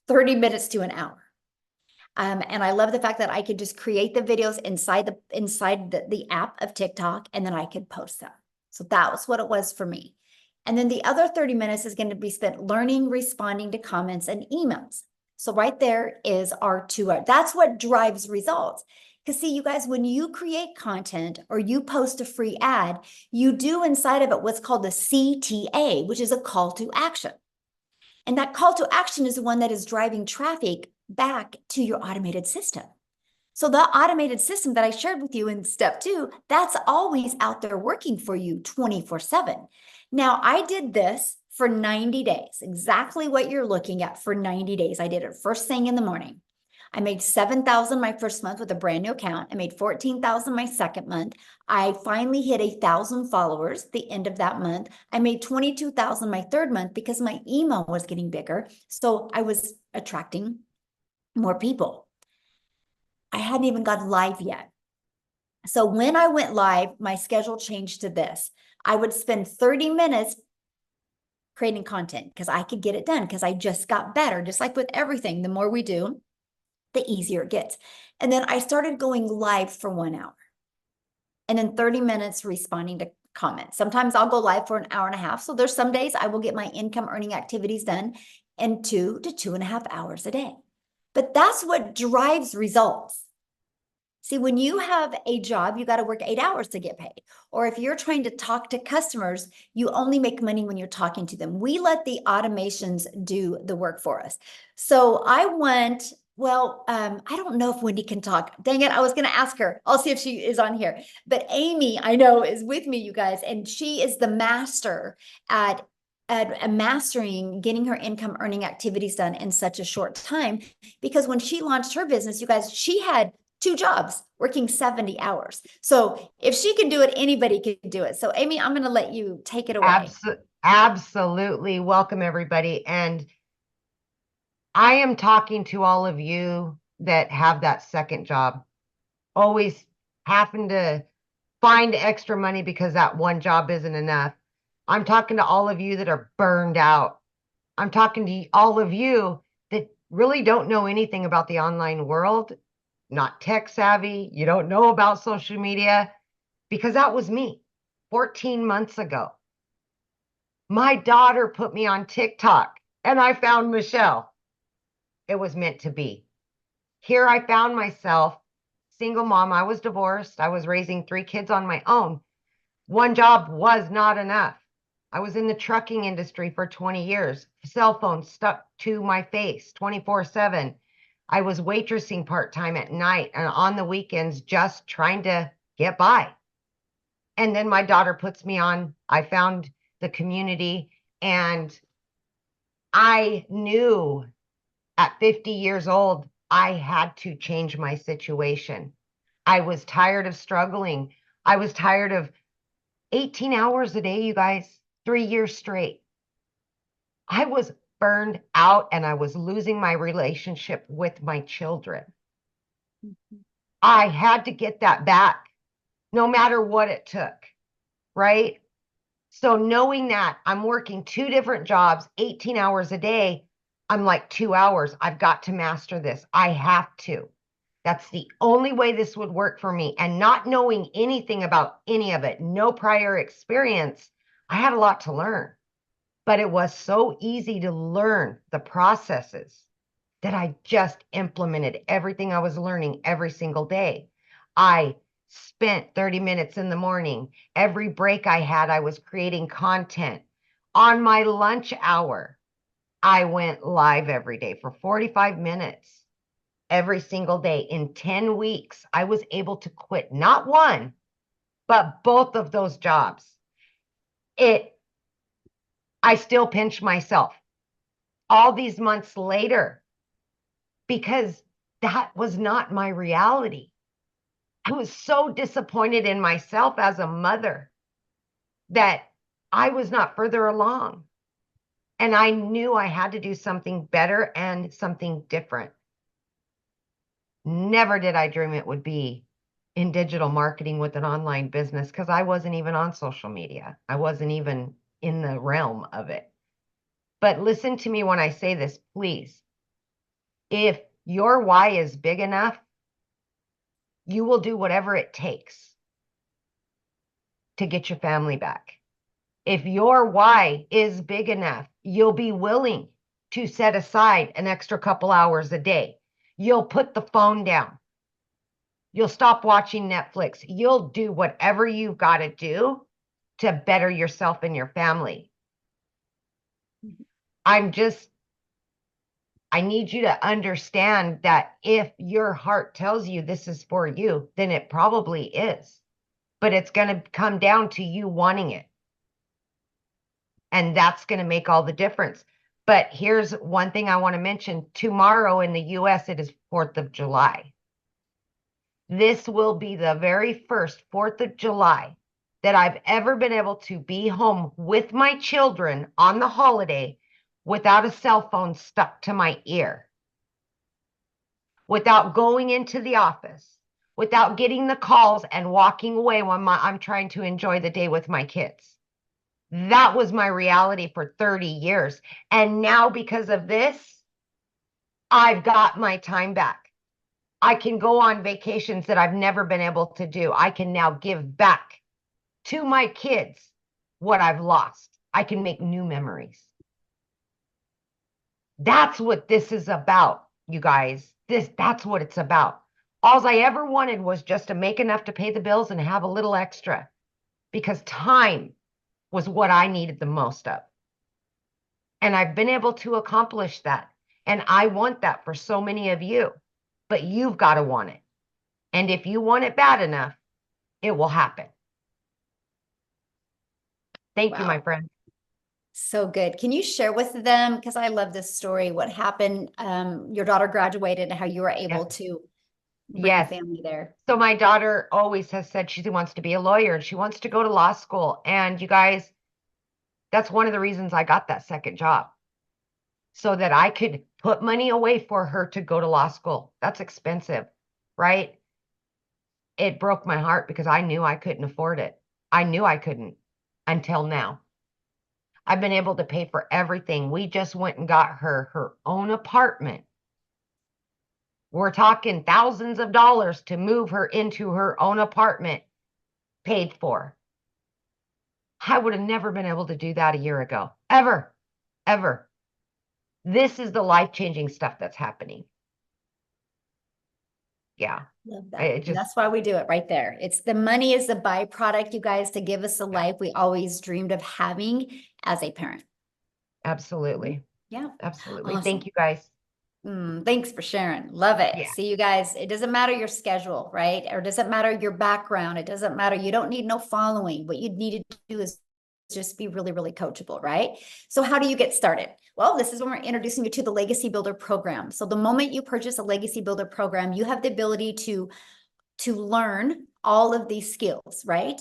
30 minutes to an hour. And I love the fact that I could just create the videos inside the app of TikTok, and then I could post them. So that was what it was for me. And then the other 30 minutes is going to be spent learning, responding to comments and emails. So right there is our 2 hours. That's what drives results. Because see, you guys, when you create content or you post a free ad, you do inside of it what's called the CTA, which is a call to action. And that call to action is the one that is driving traffic back to your automated system. So the automated system that I shared with you in step 2, that's always out there working for you 24/7. Now, I did this for 90 days, exactly what you're looking at for 90 days. I did it first thing in the morning. I made 7,000 my first month with a brand new account. I made 14,000 my second month. I finally hit 1,000 followers the end of that month. I made 22,000 my third month because my email was getting bigger. So I was attracting more people. I hadn't even got live yet. So when I went live, my schedule changed to this. I would spend 30 minutes creating content because I could get it done because I just got better. Just like with everything, the more we do, the easier it gets. And then I started going live for 1 hour and then 30 minutes responding to comments. Sometimes I'll go live for an hour and a half. So there's some days I will get my income earning activities done in 2 to 2.5 hours a day. But that's what drives results. See, when you have a job, you got to work 8 hours to get paid. Or if you're trying to talk to customers, you only make money when you're talking to them. We let the automations do the work for us. So I went, I don't know if Wendy can talk. Dang it, I was going to ask her. I'll see if she is on here. But Amy, I know, is with me, you guys, and she is the master at mastering getting her income earning activities done in such a short time. Because when she launched her business, you guys, she had 2 jobs working 70 hours. So if she can do it, anybody can do it. So Amy, I'm going to let you take it away. Absolutely. Welcome, everybody. And I am talking to all of you that have that second job, always having to find extra money because that one job isn't enough. I'm talking to all of you that are burned out. I'm talking to all of you that really don't know anything about the online world, not tech savvy. You don't know about social media, because that was me 14 months ago. My daughter put me on TikTok and I found Michelle. It was meant to be. Here I found myself, single mom. I was divorced. I was raising 3 kids on my own. One job was not enough. I was in the trucking industry for 20 years. Cell phone stuck to my face 24/7. I was waitressing part-time at night and on the weekends, just trying to get by. And then my daughter puts me on. I found the community, and I knew at 50 years old, I had to change my situation. I was tired of struggling. I was tired of 18 hours a day, you guys, 3 years straight. I was burned out and I was losing my relationship with my children. I had to get that back, no matter what it took, right? So knowing that I'm working 2 different jobs, 18 hours a day, I'm like 2 hours. I've got to master this. I have to. That's the only way this would work for me. And not knowing anything about any of it, no prior experience, I had a lot to learn. But it was so easy to learn the processes that I just implemented everything I was learning every single day. I spent 30 minutes in the morning. Every break I had, I was creating content. On my lunch hour, I went live every day for 45 minutes every single day. In 10 weeks, I was able to quit not one, but both of those jobs. I still pinch myself all these months later because that was not my reality. I was so disappointed in myself as a mother that I was not further along. And I knew I had to do something better and something different. Never did I dream it would be in digital marketing with an online business, because I wasn't even on social media. I wasn't even in the realm of it. But listen to me when I say this, please. If your why is big enough, you will do whatever it takes to get your family back. If your why is big enough, you'll be willing to set aside an extra couple hours a day. You'll put the phone down. You'll stop watching Netflix. You'll do whatever you've got to do to better yourself and your family. I need you to understand that if your heart tells you this is for you, then it probably is. But it's going to come down to you wanting it. And that's going to make all the difference. But here's one thing I want to mention. Tomorrow in the US, it is 4th of July. This will be the very first 4th of July that I've ever been able to be home with my children on the holiday without a cell phone stuck to my ear, without going into the office, without getting the calls and walking away when I'm trying to enjoy the day with my kids. That was my reality for 30 years. And now because of this, I've got my time back. I can go on vacations that I've never been able to do. I can now give back to my kids what I've lost. I can make new memories. That's what this is about, you guys. That's what it's about. All I ever wanted was just to make enough to pay the bills and have a little extra, because time was what I needed the most of. And I've been able to accomplish that. And I want that for so many of you, but you've got to want it. And if you want it bad enough, it will happen. Thank you, Wow. my friend. So good. Can you share with them, because I love this story, what happened? Your daughter graduated and how you were able to bring Yes. family there. So my daughter always has said she wants to be a lawyer and she wants to go to law school. And you guys, that's one of the reasons I got that second job, so that I could put money away for her to go to law school. That's expensive, right? It broke my heart because I knew I couldn't afford it. I knew I couldn't until now. I've been able to pay for everything. We just went and got her own apartment. We're talking thousands of dollars to move her into her own apartment, paid for. I would have never been able to do that a year ago. Ever. Ever. This is the life-changing stuff that's happening. Yeah. Love that. It And just, that's why we do it right there. It's the money is the byproduct, you guys, to give us the life we always dreamed of having as a parent. absolutely. Yeah. Absolutely. Awesome. Thank you, guys. Thanks for sharing. Love it. Yeah. See, you guys, it doesn't matter your schedule, right? Or it doesn't matter your background. It doesn't matter. You don't need no following. What you need to do is just be really, really coachable, right? So how do you get started? Well, this is when we're introducing you to the Legacy Builder program. So the moment you purchase a Legacy Builder program, you have the ability to learn all of these skills, right?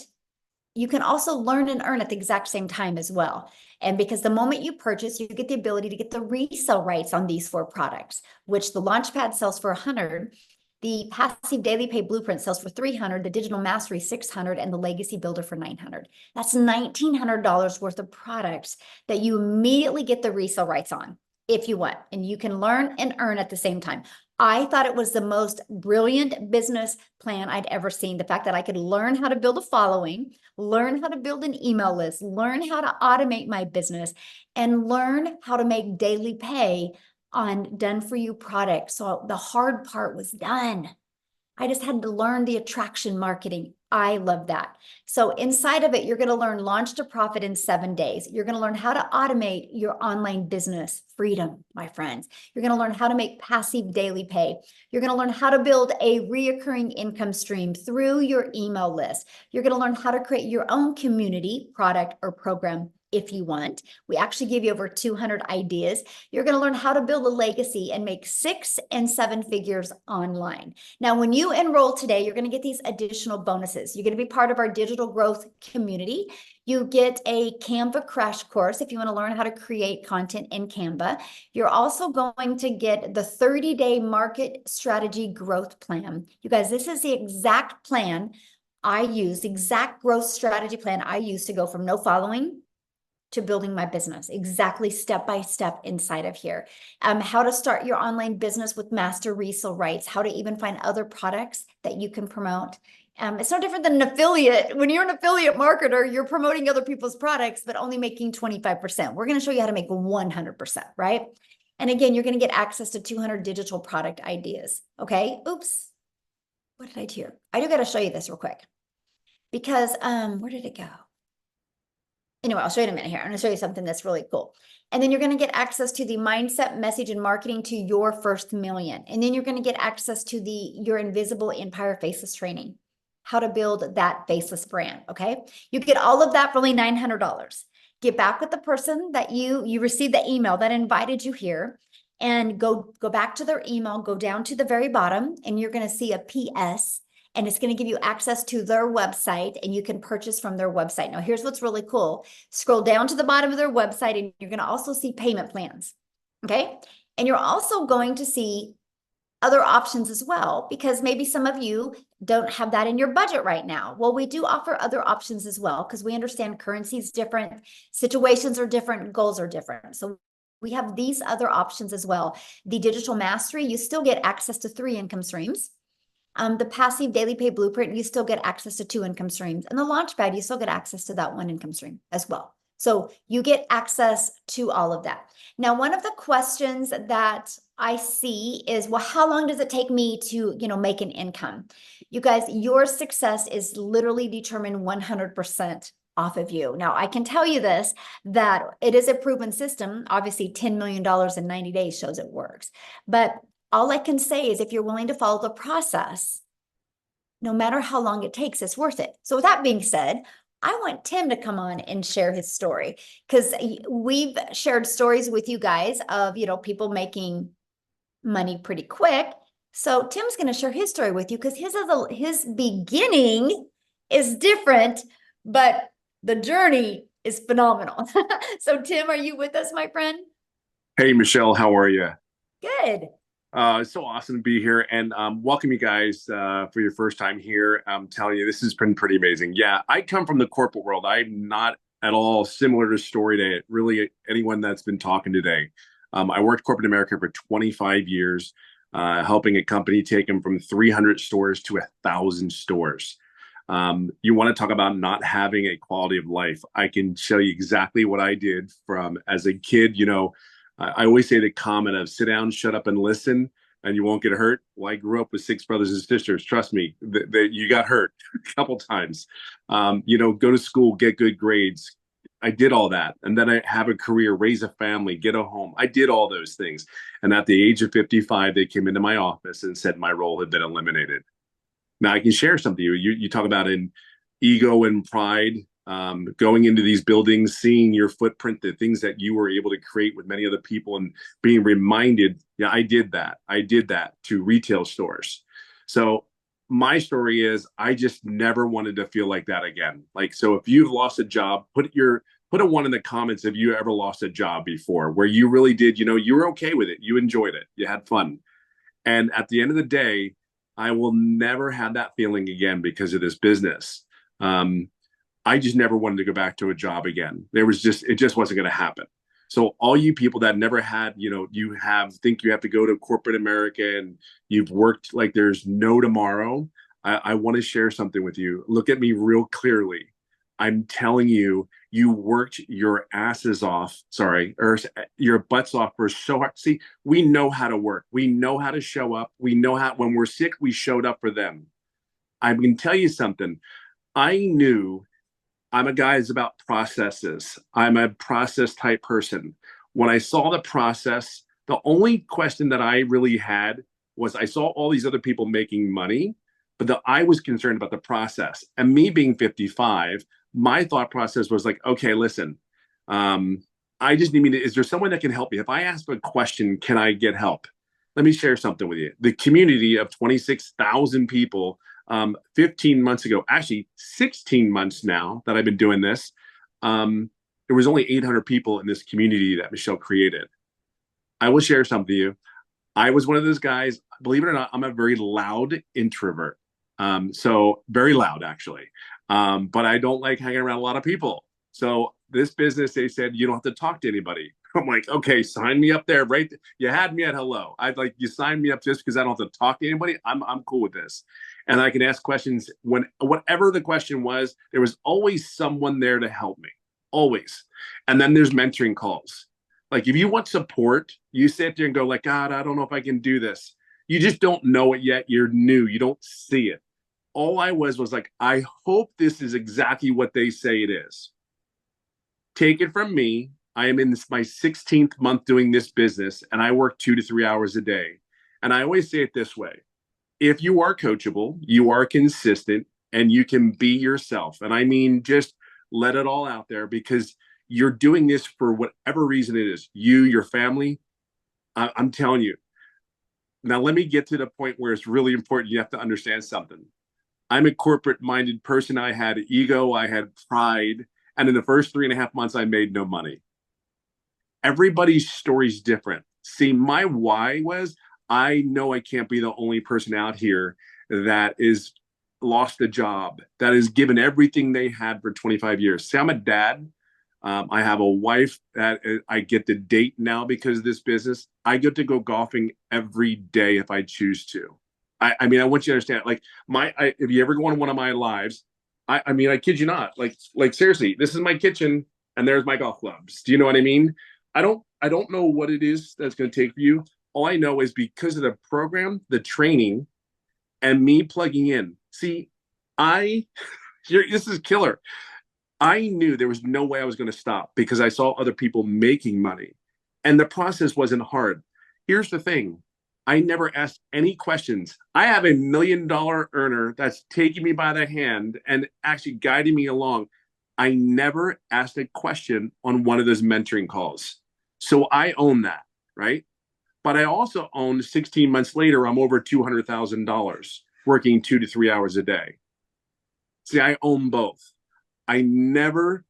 You can also learn and earn at the exact same time as well. And because the moment you purchase, you get the ability to get the resale rights on these 4 products, which the Launchpad sells for 100, the Passive Daily Pay Blueprint sells for 300, the Digital Mastery 600, and the Legacy Builder for 900. That's $1,900 worth of products that you immediately get the resale rights on if you want, and you can learn and earn at the same time. I thought it was the most brilliant business plan I'd ever seen. The fact that I could learn how to build a following, learn how to build an email list, learn how to automate my business, and learn how to make daily pay on done for you products. So the hard part was done. I just had to learn the attraction marketing. I love that. So inside of it, you're going to learn launch to profit in 7 days. You're going to learn how to automate your online business freedom, my friends. You're going to learn how to make passive daily pay. You're going to learn how to build a reoccurring income stream through your email list. You're going to learn how to create your own community, product, or program if you want. We actually give you over 200 ideas. You're going to learn how to build a legacy and make 6 and 7 figures online. Now, when you enroll today, you're going to get these additional bonuses. You're going to be part of our digital growth community. You get a Canva crash course if you want to learn how to create content in Canva. You're also going to get the 30-day market strategy growth plan. You guys, this is the exact plan I use, exact growth strategy plan I use to go from no following to building my business, exactly step by step inside of here. How to start your online business with master resale rights, how to even find other products that you can promote. It's no different than an affiliate. When you're an affiliate marketer, you're promoting other people's products, but only making 25%. We're going to show you how to make 100%, right? And again, you're going to get access to 200 digital product ideas. Okay. Oops. What did I do here? I do got to show you this real quick because, where did it go? Anyway, I'll show you in a minute here. I'm going to show you something that's really cool. And then you're going to get access to the mindset, message, and marketing to your first million. And then you're going to get access to your invisible empire faceless training, how to build that faceless brand. Okay. You get all of that for only $900. get back with the person that you received the email that invited you here, and go back to their email, go down to the very bottom, and you're going to see a PS, and it's going to give you access to their website, and you can purchase from their website. Now, here's what's really cool. Scroll down to the bottom of their website, and you're going to also see payment plans. Okay. And you're also going to see other options as well, because maybe some of you don't have that in your budget right now. Well, we do offer other options as well, because we understand currency is different, situations are different, goals are different. So we have these other options as well. The digital mastery, you still get access to 3 income streams. The passive daily pay blueprint, you still get access to 2 income streams. And the launchpad, you still get access to that 1 income stream as well. So you get access to all of that. Now, one of the questions that I see is, well, how long does it take me to, make an income? You guys, your success is literally determined 100% off of you. Now, I can tell you this, that it is a proven system. Obviously, $10 million in 90 days shows it works. But all I can say is if you're willing to follow the process, no matter how long it takes, it's worth it. So with that being said, I want Tim to come on and share his story, because we've shared stories with you guys of, people making money pretty quick. So Tim's going to share his story with you, because his beginning is different, but the journey is phenomenal. So Tim, are you with us, my friend? Hey, Michelle, how are you? Good. It's so awesome to be here, and welcome you guys for your first time here. I'm telling you, this has been pretty amazing. Yeah, I come from the corporate world. I'm not at all similar to story to really anyone that's been talking today. I worked corporate America for 25 years, helping a company take them from 300 stores to 1,000 stores. You want to talk about not having a quality of life. I can show you exactly what I did from as a kid. I always say the comment of sit down, shut up, and listen, and you won't get hurt. Well, I grew up with 6 brothers and sisters. Trust me, that you got hurt a couple times. Go to school, get good grades. I did all that. And then I have a career, raise a family, get a home. I did all those things. And at the age of 55, they came into my office and said my role had been eliminated. Now, I can share something. You talk about in ego and pride. Going into these buildings, seeing your footprint, the things that you were able to create with many other people, and being reminded, yeah, I did that. I did that to retail stores. So my story is I just never wanted to feel like that again. So if you've lost a job, put a 1 in the comments if you ever lost a job before, where you really did, you were okay with it. You enjoyed it. You had fun. And at the end of the day, I will never have that feeling again because of this business. I just never wanted to go back to a job again. It just wasn't going to happen. So all you people that never had, think you have to go to corporate America and you've worked like there's no tomorrow. I want to share something with you. Look at me real clearly. I'm telling you, you worked your asses off, or your butts off for so hard. See, we know how to work. We know how to show up. We know how, when we're sick, we showed up for them. I can tell you something. I knew I'm a guy who's about processes. I'm a process type person. When I saw the process, the only question that I really had was I saw all these other people making money, but I was concerned about the process. And me being 55, my thought process was like, okay, listen, I just need is there someone that can help me? If I ask a question, can I get help? Let me share something with you. The community of 26,000 people 15 months ago, actually 16 months now that I've been doing this, there was only 800 people in this community that Michelle created. I will share something with you. I was one of those guys, believe it or not, I'm a very loud introvert. So very loud, actually. But I don't like hanging around a lot of people. So this business, they said, you don't have to talk to anybody. I'm like, okay, sign me up there, right? You had me at hello. I'd like you sign me up just because I don't have to talk to anybody. I'm cool with this. And I can ask questions whatever the question was, there was always someone there to help me, always. And then there's mentoring calls. Like if you want support, you sit there and go like, God, I don't know if I can do this. You just don't know it yet. You're new. You don't see it. All I was like, I hope this is exactly what they say it is. Take it from me. I am in my 16th month doing this business, and I work 2 to 3 hours a day. And I always say it this way. If you are coachable, you are consistent, and you can be yourself. And I mean, just let it all out there, because you're doing this for whatever reason it is, you, your family. I'm telling you. Now, let me get to the point where it's really important. You have to understand something. I'm a corporate minded person. I had ego, I had pride. And in the first 3.5 months, I made no money. Everybody's story's different. See, my why was I know I can't be the only person out here that is lost a job, that is given everything they had for 25 years. See, I'm a dad. I have a wife that I get to date now because of this business. I get to go golfing every day if I choose to. I mean, I want you to understand, like if you ever go on one of my lives, I mean, I kid you not, like seriously, this is my kitchen and there's my golf clubs. Do you know what I mean? I don't know what it is that's going to take for you. All I know is because of the program, the training, and me plugging in. See, this is killer. I knew there was no way I was going to stop because I saw other people making money, and the process wasn't hard. Here's the thing. I never asked any questions. I have $1 million earner that's taking me by the hand and actually guiding me along. I never asked a question on one of those mentoring calls. So I own that, right? But I also own 16 months later, I'm over $200,000 working 2 to 3 hours a day. See, I own both. I never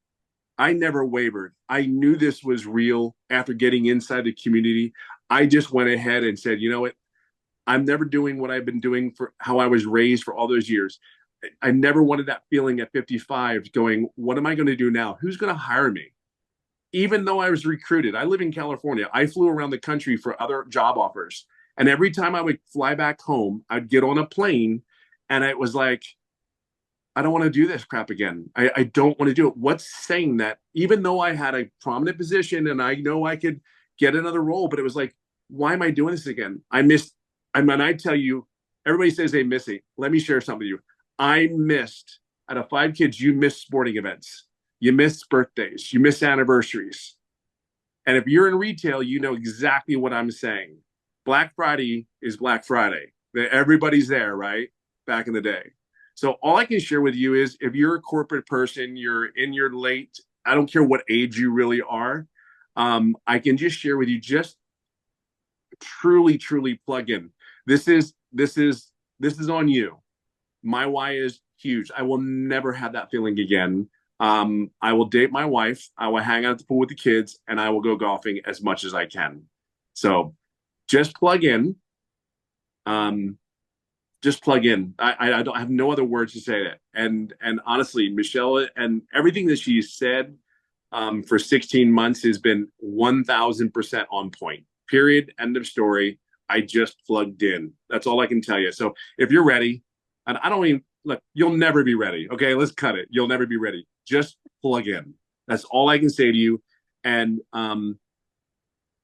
wavered. I knew this was real after getting inside the community. I just went ahead and said, you know what? I'm never doing what I've been doing for how I was raised for all those years. I never wanted that feeling at 55 going, what am I going to do now? Who's going to hire me? Even though I was recruited, I live in California. I flew around the country for other job offers. And every time I would fly back home, I'd get on a plane and it was like, I don't want to do this crap again. I don't want to do it. What's saying that even though I had a prominent position and I know I could get another role, but it was like, why am I doing this again? I tell you, everybody says they miss it. Let me share something with you. I missed, out of 5 kids, you missed sporting events. You miss birthdays. You miss anniversaries. And if you're in retail, you know exactly what I'm saying. Black Friday is Black Friday. Everybody's there, right? Back in the day. So all I can share with you is if you're a corporate person, you're in your late, I don't care what age you really are, I can just share with you, just truly, truly plug in. This is on you. My why is huge. I will never have that feeling again. I will date my wife. I will hang out at the pool with the kids, and I will go golfing as much as I can. So just plug in. Just plug in. I don't have no other words to say that. And honestly, Michelle and everything that she said for 16 months has been 1000% on point. Period. End of story. I just plugged in. That's all I can tell you. So if you're ready, and I don't even look, you'll never be ready. Okay, let's cut it. You'll never be ready. Just plug in. That's all I can say to you. And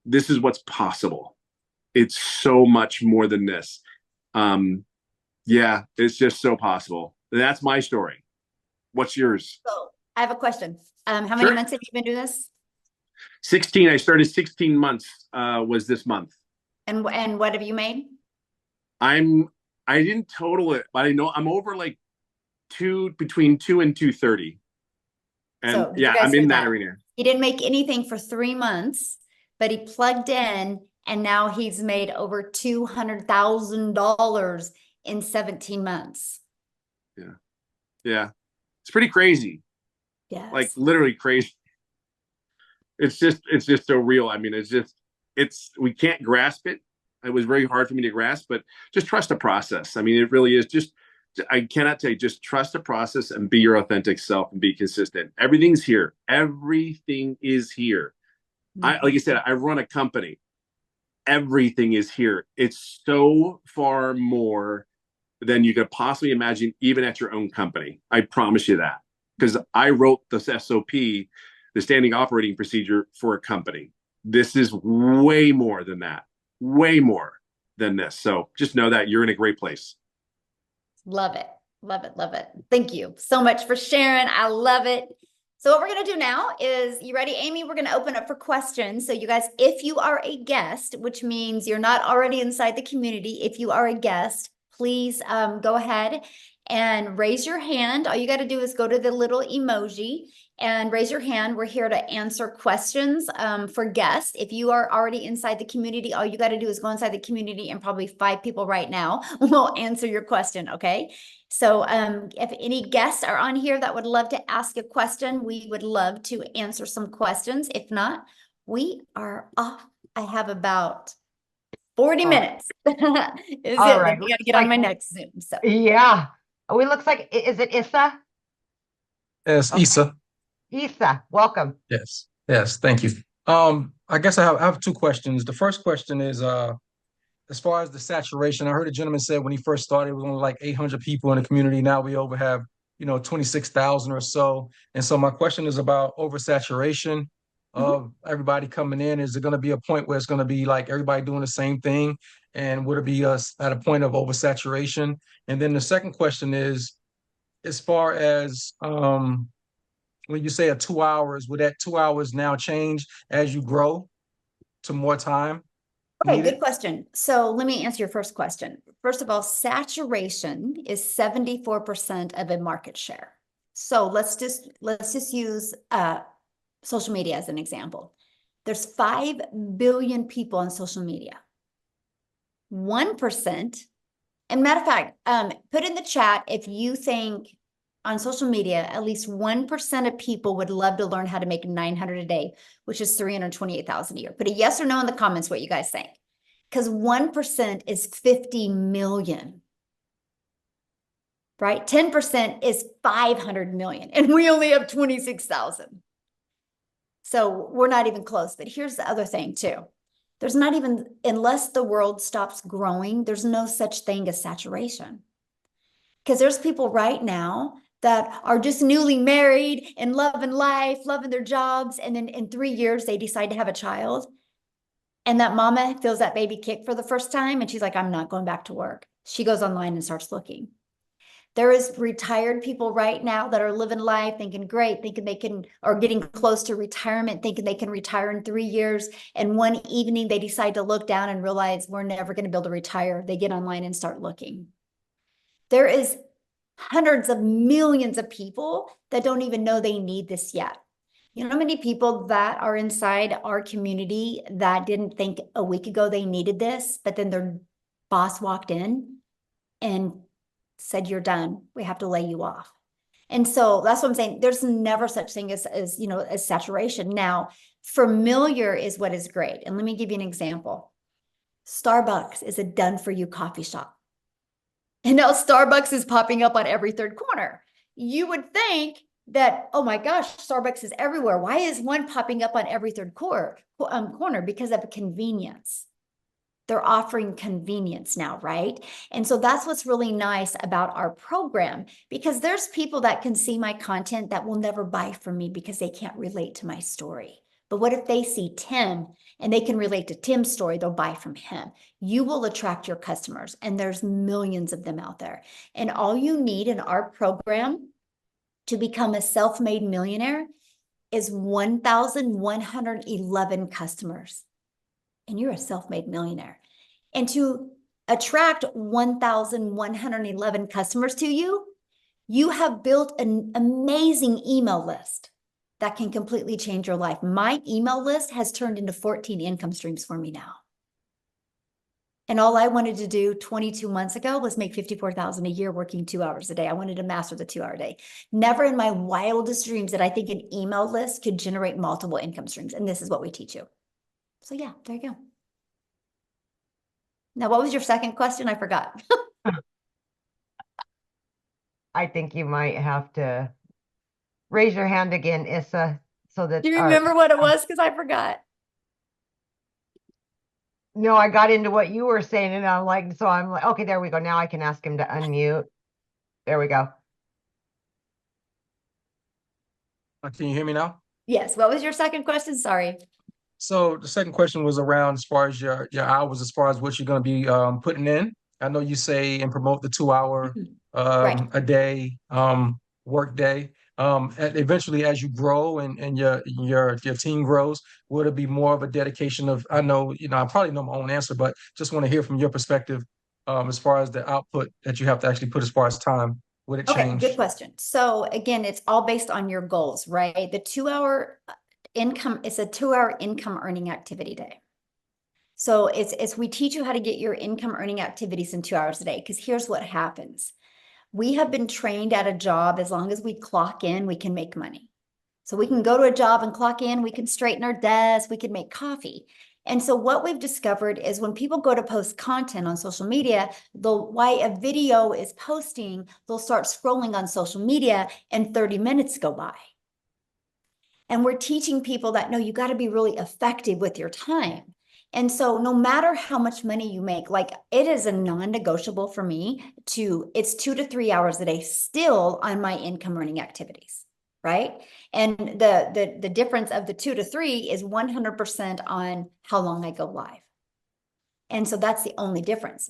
this is what's possible. It's so much more than this. Yeah, it's just so possible. That's my story. What's yours? So I have a question. How many Sure. months have you been doing this? 16. I started 16 months was this month. And what have you made? I didn't total it, but I know I'm over like between 2 and 230. And So you yeah, guys I'm heard in that that. arena. He didn't make anything for 3 months, but he plugged in and now he's made over $200,000 in 17 months. Yeah. It's pretty crazy. Yes. Like literally crazy. It's just so real. I mean, we can't grasp it. It was very hard for me to grasp, but just trust the process. I mean, it really is I cannot tell you, just trust the process and be your authentic self and be consistent. Everything's here. Everything is here. Like I said, I run a company. Everything is here. It's so far more than you could possibly imagine, even at your own company. I promise you that. Because I wrote the SOP, the standing operating procedure, for a company. This is way more than that. Way more than this. So just know that you're in a great place. Love it. Love it. Love it. Thank you so much for sharing. I love it. So what we're going to do now is, you ready, Amy? We're going to open up for questions. So you guys, if you are a guest, which means you're not already inside the community, if you are a guest, please go ahead and raise your hand. All you got to do is go to the little emoji and raise your hand. We're here to answer questions for guests. If you are already inside the community, all you got to do is go inside the community, and probably 5 people right now will answer your question, okay? So if any guests are on here that would love to ask a question, we would love to answer some questions. If not, we are off. I have about 40 minutes. Is All it? right. Then we got to get on my next Zoom. So Yeah. Oh, it looks like, is it Issa? Yes, Okay. Issa. Issa, welcome. Yes, yes, thank you. I guess I have 2 questions. The first question is as far as the saturation, I heard a gentleman said when he first started, it was only like 800 people in the community. Now we over have, 26,000 or so. And so my question is about oversaturation of everybody coming in. Is it going to be a point where it's going to be like everybody doing the same thing? And would it be us at a point of oversaturation? And then the second question is, as far as when you say 2 hours, would that 2 hours now change as you grow to more time okay, needed? good question. So let me answer your first question. First of all, saturation is 74% of a market share. So let's just use social media as an example. There's 5 billion people on social media. 1%, and matter of fact, put in the chat if you think on social media, at least 1% of people would love to learn how to make 900 a day, which is 328,000 a year. Put a yes or no in the comments what you guys think. Because 1% is 50 million, right? 10% is 500 million, and we only have 26,000. So we're not even close. But here's the other thing too. There's not even, unless the world stops growing, there's no such thing as saturation. Because there's people right now that are just newly married and loving life, loving their jobs. And then in 3 years, they decide to have a child. And that mama feels that baby kick for the first time. And she's like, I'm not going back to work. She goes online and starts looking. There is retired people right now that are living life, thinking great, thinking they can, or getting close to retirement, thinking they can retire in 3 years. And one evening they decide to look down and realize we're never going to be able to retire. They get online and start looking. There is hundreds of millions of people that don't even know they need this yet. You know how many people that are inside our community that didn't think a week ago they needed this, but then their boss walked in and said, you're done. We have to lay you off. And so that's what I'm saying. There's never such thing as saturation. Now, familiar is what is great. And let me give you an example. Starbucks is a done for you coffee shop. And now Starbucks is popping up on every 3rd corner. You would think that, oh my gosh, Starbucks is everywhere. Why is one popping up on every 3rd corner? Because of convenience. They're offering convenience now, right? And so that's what's really nice about our program, because there's people that can see my content that will never buy from me because they can't relate to my story. But what if they see Tim and they can relate to Tim's story? They'll buy from him. You will attract your customers, and there's millions of them out there. And all you need in our program to become a self-made millionaire is 1,111 customers. And you're a self-made millionaire. And to attract 1,111 customers to you, you have built an amazing email list that can completely change your life. My email list has turned into 14 income streams for me now. And all I wanted to do 22 months ago was make 54,000 a year working 2 hours a day. I wanted to master the 2-hour day. Never in my wildest dreams did I think an email list could generate multiple income streams. And this is what we teach you. So yeah, there you go. Now, what was your second question? I forgot. I think you might have to raise your hand again, Issa, so that Do you remember what it was? Because I forgot. No, I got into what you were saying, and I'm like, okay, there we go. Now I can ask him to unmute. There we go. Can you hear me now? Yes. What was your second question? Sorry. So the second question was around as far as your hours, as far as what you're going to be putting in. I know you say and promote the 2-hour Right. a day work day. Eventually, as you grow and your team grows, would it be more of a dedication of? I know I probably know my own answer, but just want to hear from your perspective as far as the output that you have to actually put as far as time. would it Okay, change? good question. So again, it's all based on your goals, right? The 2 hour income is a 2 hour income earning activity day. So it's we teach you how to get your income earning activities in 2 hours a day. Because here's what happens. We have been trained at a job, as long as we clock in, we can make money. So we can go to a job and clock in, we can straighten our desk, we can make coffee. And so what we've discovered is when people go to post content on social media, while a video is posting, they'll start scrolling on social media and 30 minutes go by. And we're teaching people that, no, you got to be really effective with your time. And so no matter how much money you make, like it is a non-negotiable for me it's 2 to 3 hours a day still on my income earning activities, right? And the difference of the 2 to 3 is 100% on how long I go live. And so that's the only difference.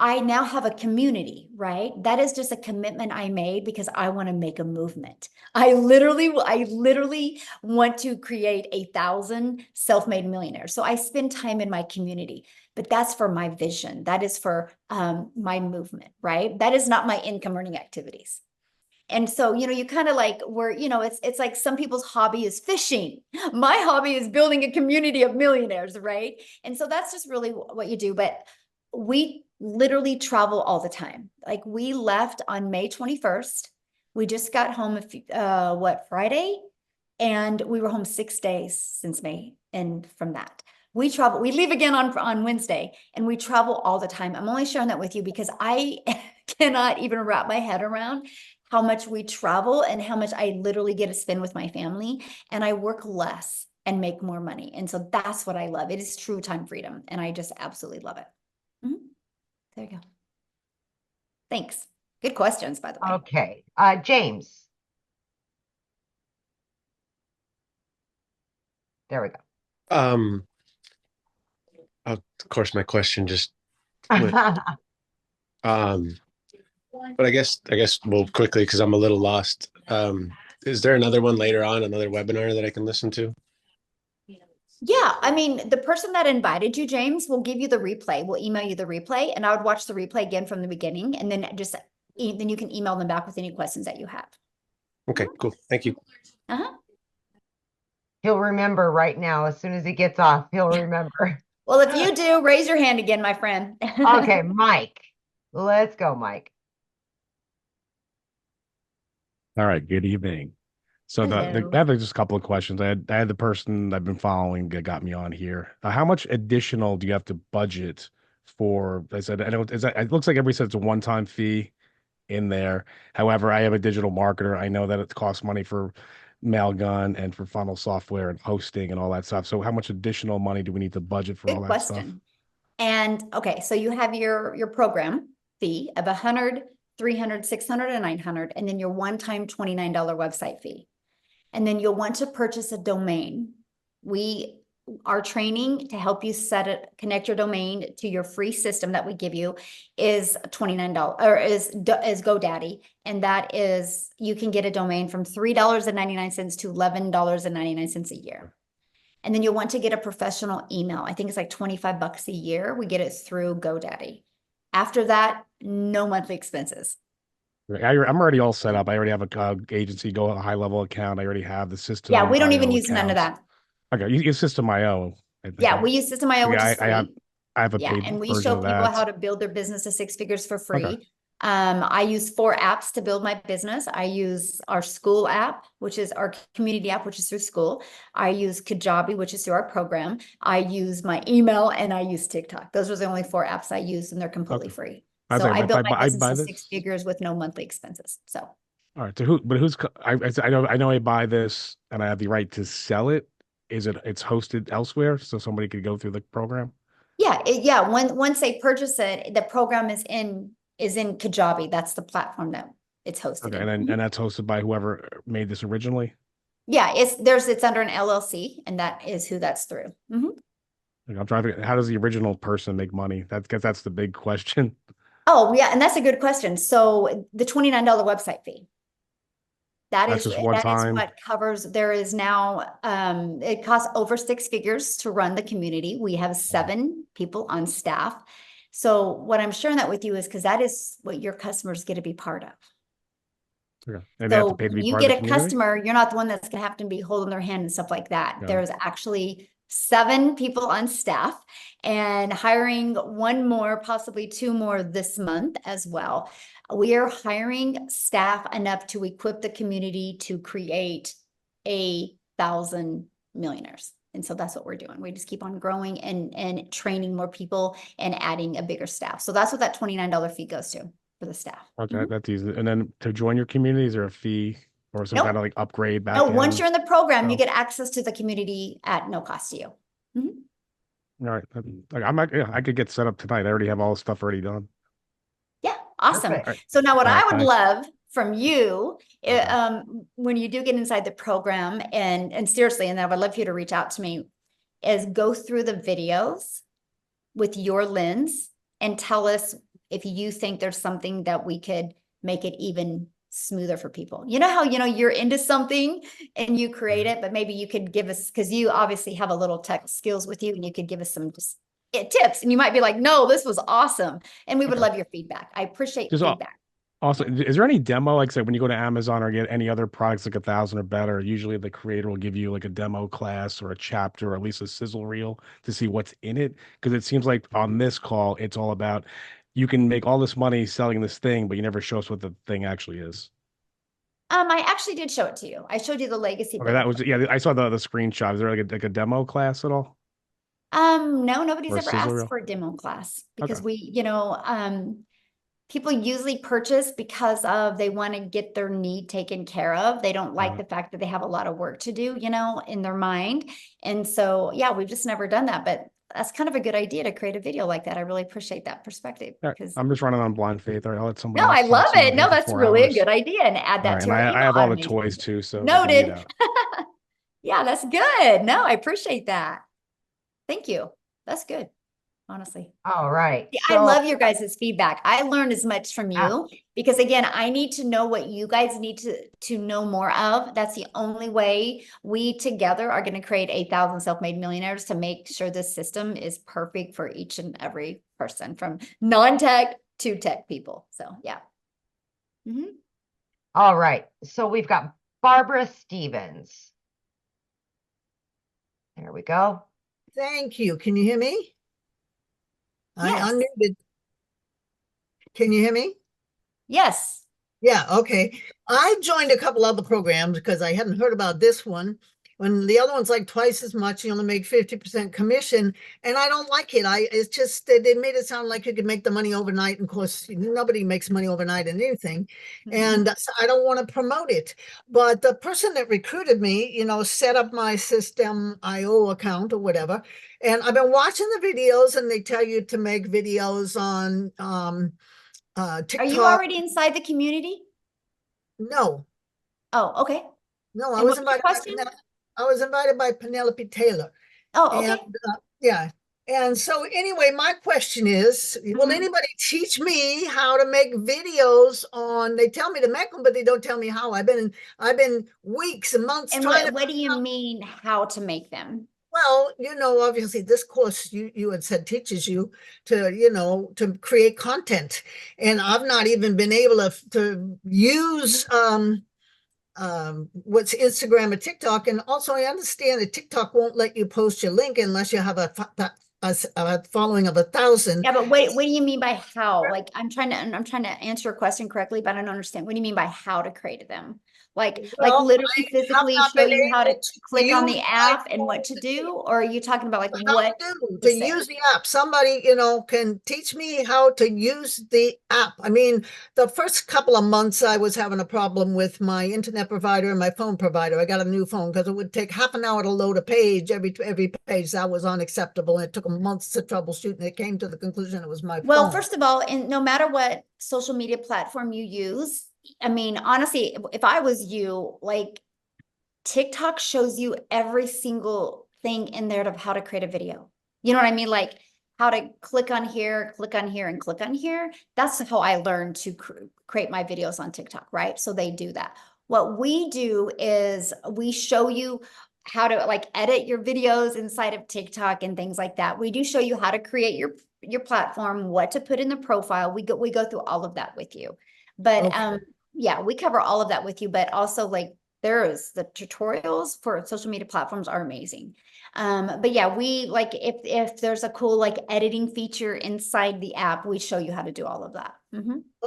I now have a community, right? That is just a commitment I made because I want to make a movement. I literally want to create 1,000 self-made millionaires. So I spend time in my community, but that's for my vision. That is for my movement, right? That is not my income earning activities. And so, you kind of like it's like some people's hobby is fishing. My hobby is building a community of millionaires, right? And so that's just really what you do. But we literally travel all the time. Like we left on May 21st. We just got home, Friday? And we were home 6 days since May. And from that, we travel, we leave again on Wednesday, and we travel all the time. I'm only sharing that with you because I cannot even wrap my head around how much we travel and how much I literally get to spend with my family, and I work less and make more money. And so that's what I love. It is true time freedom. And I just absolutely love it. There you go. Thanks. Good questions, by the way. Okay. James. There we go. Of course, my question just went. But I guess well, quickly, because I'm a little lost. Is there another one later on, another webinar that I can listen to? Yeah, I mean, the person that invited you, James, will give you the replay. We'll email you the replay, and I would watch the replay again from the beginning, and then then you can email them back with any questions that you have. Okay, cool. Thank you. He'll remember right now. As soon as he gets off, he'll remember. Well, if you do, raise your hand again, my friend. Okay, Mike. Let's go, Mike. All right. Good evening. So Hello. I have just a couple of questions. I had the person I've been following that got me on here. How much additional do you have to budget for? I said, I don't, it looks like everybody said it's a one-time fee in there. However, I am a digital marketer. I know that it costs money for Mailgun and for funnel software and hosting and all that stuff. So how much additional money do we need to budget for all Good that stuff? question. And okay, so you have your program fee of 100, 300, 600, and 900, and then your one-time $29 website fee. And then you'll want to purchase a domain. Our training to help you connect your domain to your free system that we give you is $29 or is GoDaddy. And that is, you can get a domain from $3.99 to $11.99 a year. And then you'll want to get a professional email. I think it's like $25 a year. We get it through GoDaddy. After that, no monthly expenses. I'm already all set up. I already have a agency, a high level account. I already have the system. Yeah, we don't even IO use none of accounts. that. Okay, you use System IO. Yeah, we use System IO, which is free. I have a Yeah, paid and we version show of people that. how to build their business to 6 figures for free. Okay. I use 4 apps to build my business. I use our school app, which is our community app, which is through school. I use Kajabi, which is through our program. I use my email, and I use TikTok. Those are the only 4 apps I use, and they're completely free. So I built my business to 6 figures with no monthly expenses. So. All right. So I know I buy this and I have the right to sell it. It's hosted elsewhere, so somebody could go through the program? Yeah. Once they purchase it, the program is in Kajabi. That's the platform that it's hosted Okay, in. and that's hosted by whoever made this originally? Yeah, it's under an LLC, and that is who that's through. I'm trying to. How does the original person make money? That's the big question. Oh yeah, and that's a good question. So the $29 website fee. That's just one time. What covers. There is now it costs over 6 figures to run the community. We have 7 people on staff. So what I'm sharing that with you is because that is what your customers get to be part of. Okay. And they have to So pay to when be you part of get the a community? customer, you're not the one that's gonna have to be holding their hand and stuff like that. Got it. There's actually 7 people on staff and hiring 1 more, possibly 2 more this month as well. We are hiring staff enough to equip the community to create 1,000 millionaires. And so that's what we're doing. We just keep on growing and training more people and adding a bigger staff. So that's what that $29 fee goes to for the staff. Okay, that's easy. And then to join your community, is there a fee or some Nope. kind of like upgrade back No, end? once you're in the program, you Oh. get access to the community at no cost to you. Mhm. All right. Like I could get set up tonight. I already have all the stuff already done. Yeah, awesome. Perfect. All right. So now what All right, I would thanks. love from you, Okay. when you do get inside the program, and seriously, and I would love for you to reach out to me, is go through the videos with your lens and tell us if you think there's something that we could make it even smoother for people. You know how, you're into something and you create it, but maybe you could give us, because you obviously have a little tech skills with you, and you could give us some just tips, and you might be like, no, this was awesome. And we would Okay. love your feedback. I appreciate Just feedback. also, is there any demo, like say when you go to Amazon or get any other products like 1,000 or better, usually the creator will give you like a demo class or a chapter or at least a sizzle reel to see what's in it? Because it seems like on this call, it's all about you can make all this money selling this thing, but you never show us what the thing actually is. I actually did show it to you. I showed you the legacy Okay, that building. was, yeah, I saw the screenshot. Is there like a demo class at all? No, nobody's Or a ever sizzle asked reel? for a demo class because Okay. people usually purchase because of they want to get their need taken care of. They don't like the fact that they have a lot of work to do, in their mind. And so, yeah, we've just never done that, but that's kind of a good idea to create a video like that. I really appreciate that perspective All right. because I'm just running on blind faith. All right, I'll let somebody no, else I talk love so I'm not it. here No, for that's 4 really a hours. good idea. And add All that right, to and your I email have all the automation. toys too, so I can eat Noted. out. Yeah, that's good. No, I appreciate that. Thank you. That's good, honestly. All right. Yeah, I love your guys' feedback. I learned as much from you because again, I need to know what you guys need to know more of. That's the only way we together are going to create 1,000 self-made millionaires to make sure this system is perfect for each and every person from non-tech to tech people. So yeah. Mhm. All right. So we've got Barbara Stevens. There we go. Thank you. Can you hear me? I Yes. unmuted. Can you hear me? Yes. Yeah, okay. I joined a couple other programs because I hadn't heard about this one. When the other one's like twice as much, you only make 50% commission, and I don't like it. It's just they made it sound like you could make the money overnight. And of course, nobody makes money overnight in anything, and so I don't want to promote it. But the person that recruited me, set up my System.io account or whatever, and I've been watching the videos, and they tell you to make videos on TikTok. Are you already inside the community? No. Oh, okay. No, I And was what was your invited question? I was invited by Penelope Taylor. Oh, And okay. yeah. And so anyway, my question is, will anybody teach me how to make videos on, they tell me to make them, but they don't tell me how. I've been weeks and months And trying to. what do you mean how to make them? Well, obviously this course you had said teaches you to, to create content. And I've not even been able to use what's Instagram or TikTok. And also I understand that TikTok won't let you post your link unless you have a following of 1,000. Yeah, but what do you mean by how? Like I'm trying to answer your question correctly, but I don't understand. What do you mean by how to create them? Like Well, literally I have physically not show been you how to able to click on use the my app and what to do? Or are you talking about like how what to say? use the app. Somebody, can teach me how to use the app. I mean, the first couple of months I was having a problem with my internet provider and my phone provider. I got a new phone because it would take half an hour to load a page. Every page that was unacceptable. And it took months to troubleshoot, and it came to the conclusion it was my Well, phone. first of all, and no matter what social media platform you use, I mean, honestly, if I was you, like TikTok shows you every single thing in there of how to create a video. You know what I mean? Like how to click on here, and click on here. That's how I learned to create my videos on TikTok, right? So they do that. What we do is we show you how to like edit your videos inside of TikTok and things like that. We do show you how to create your platform, what to put in the profile. We go through all of that with you. But Okay. yeah, we cover all of that with you, but also like the tutorials for social media platforms are amazing. But yeah, we like if there's a cool like editing feature inside the app, we show you how to do all of that.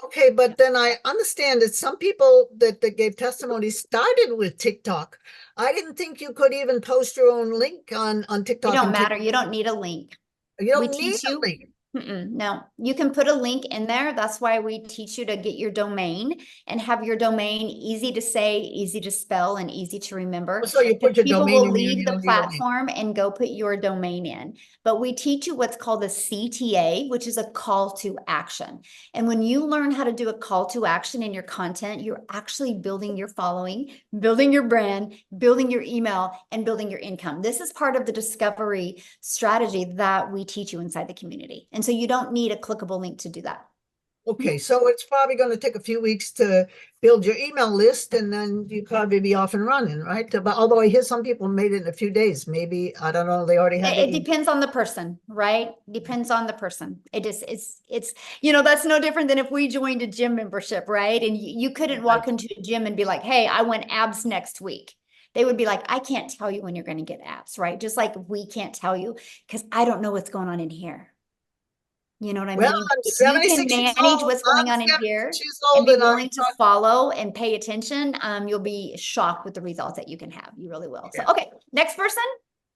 Okay, but then I understand that some people that gave testimony started with TikTok. I didn't think you could even post your own link on It TikTok don't and matter. You don't need a link. you We don't need teach a you. link. No, you can put a link in there. That's why we teach you to get your domain and have your domain easy to say, easy to spell, and easy to remember. So you Because put your people domain will in there, leave you the don't need a link. platform and go put your domain in. But we teach you what's called a CTA, which is a call to action. And when you learn how to do a call to action in your content, you're actually building your following, building your brand, building your email, and building your income. This is part of the discovery strategy that we teach you inside the community. And so you don't need a clickable link to do that. Okay, so it's probably going to take a few weeks to build your email list, and then you probably be off and running, right? But although I hear some people made it in a few days, maybe, I don't know, they already had It depends on the person, right? Depends on the person. It just it's that's no different than if we joined a gym membership, right? And you couldn't walk into a gym and be like, hey, I want abs next week. They would be like, I can't tell you when you're going to get abs, right? Just like we can't tell you because I don't know what's going on in here. You know what I Well, mean? I'm If you can 76 years manage old. what's going I'm on in here 76 years and old, be and I'm willing to follow and pay attention, you'll be shocked with the results that you can have. You really will. So, okay, next person.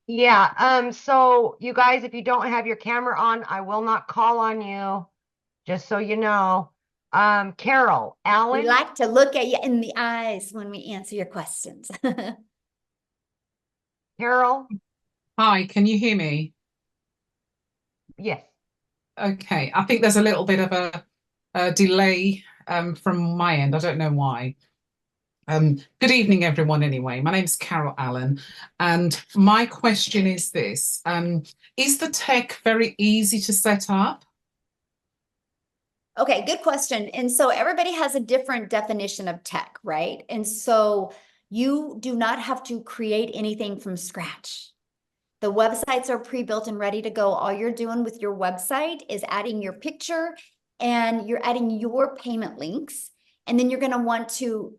Yeah. So you guys, if you don't have your camera on, I will not call on you, just so you know. Carol, We Alan. like to look at you in the eyes when we answer your questions. Carol. Hi, can you hear me? Yes. Okay, I think there's a little bit of a delay from my end. I don't know why. Good evening, everyone, anyway. My name's Carol Allen, and my question is this. Is the tech very easy to set up? Okay, good question. And so everybody has a different definition of tech, right? And so you do not have to create anything from scratch. The websites are pre-built and ready to go. All you're doing with your website is adding your picture and you're adding your payment links. And then you're going to want to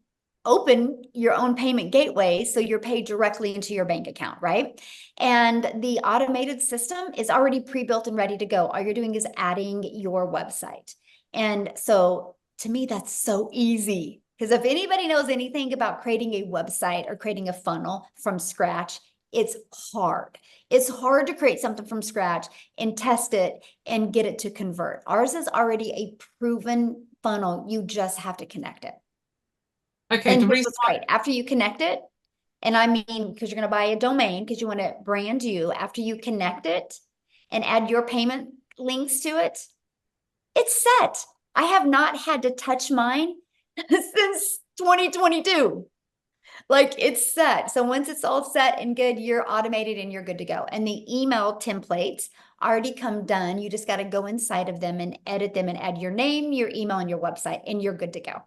open your own payment gateway so you're paid directly into your bank account, right? And the automated system is already pre-built and ready to go. All you're doing is adding your website. And so to me, that's so easy. Because if anybody knows anything about creating a website or creating a funnel from scratch, it's hard. It's hard to create something from scratch and test it and get it to convert. Ours is already a proven funnel. You just have to connect it. Okay, And the here's reason what's great. After you connect it, and I mean, because you're going to buy a domain because you want to brand you, after you connect it and add your payment links to it, it's set. I have not had to touch mine since 2022. Like it's set. So once it's all set and good, you're automated and you're good to go. And the email templates already come done. You just got to go inside of them and edit them and add your name, your email, and your website, and you're good to go.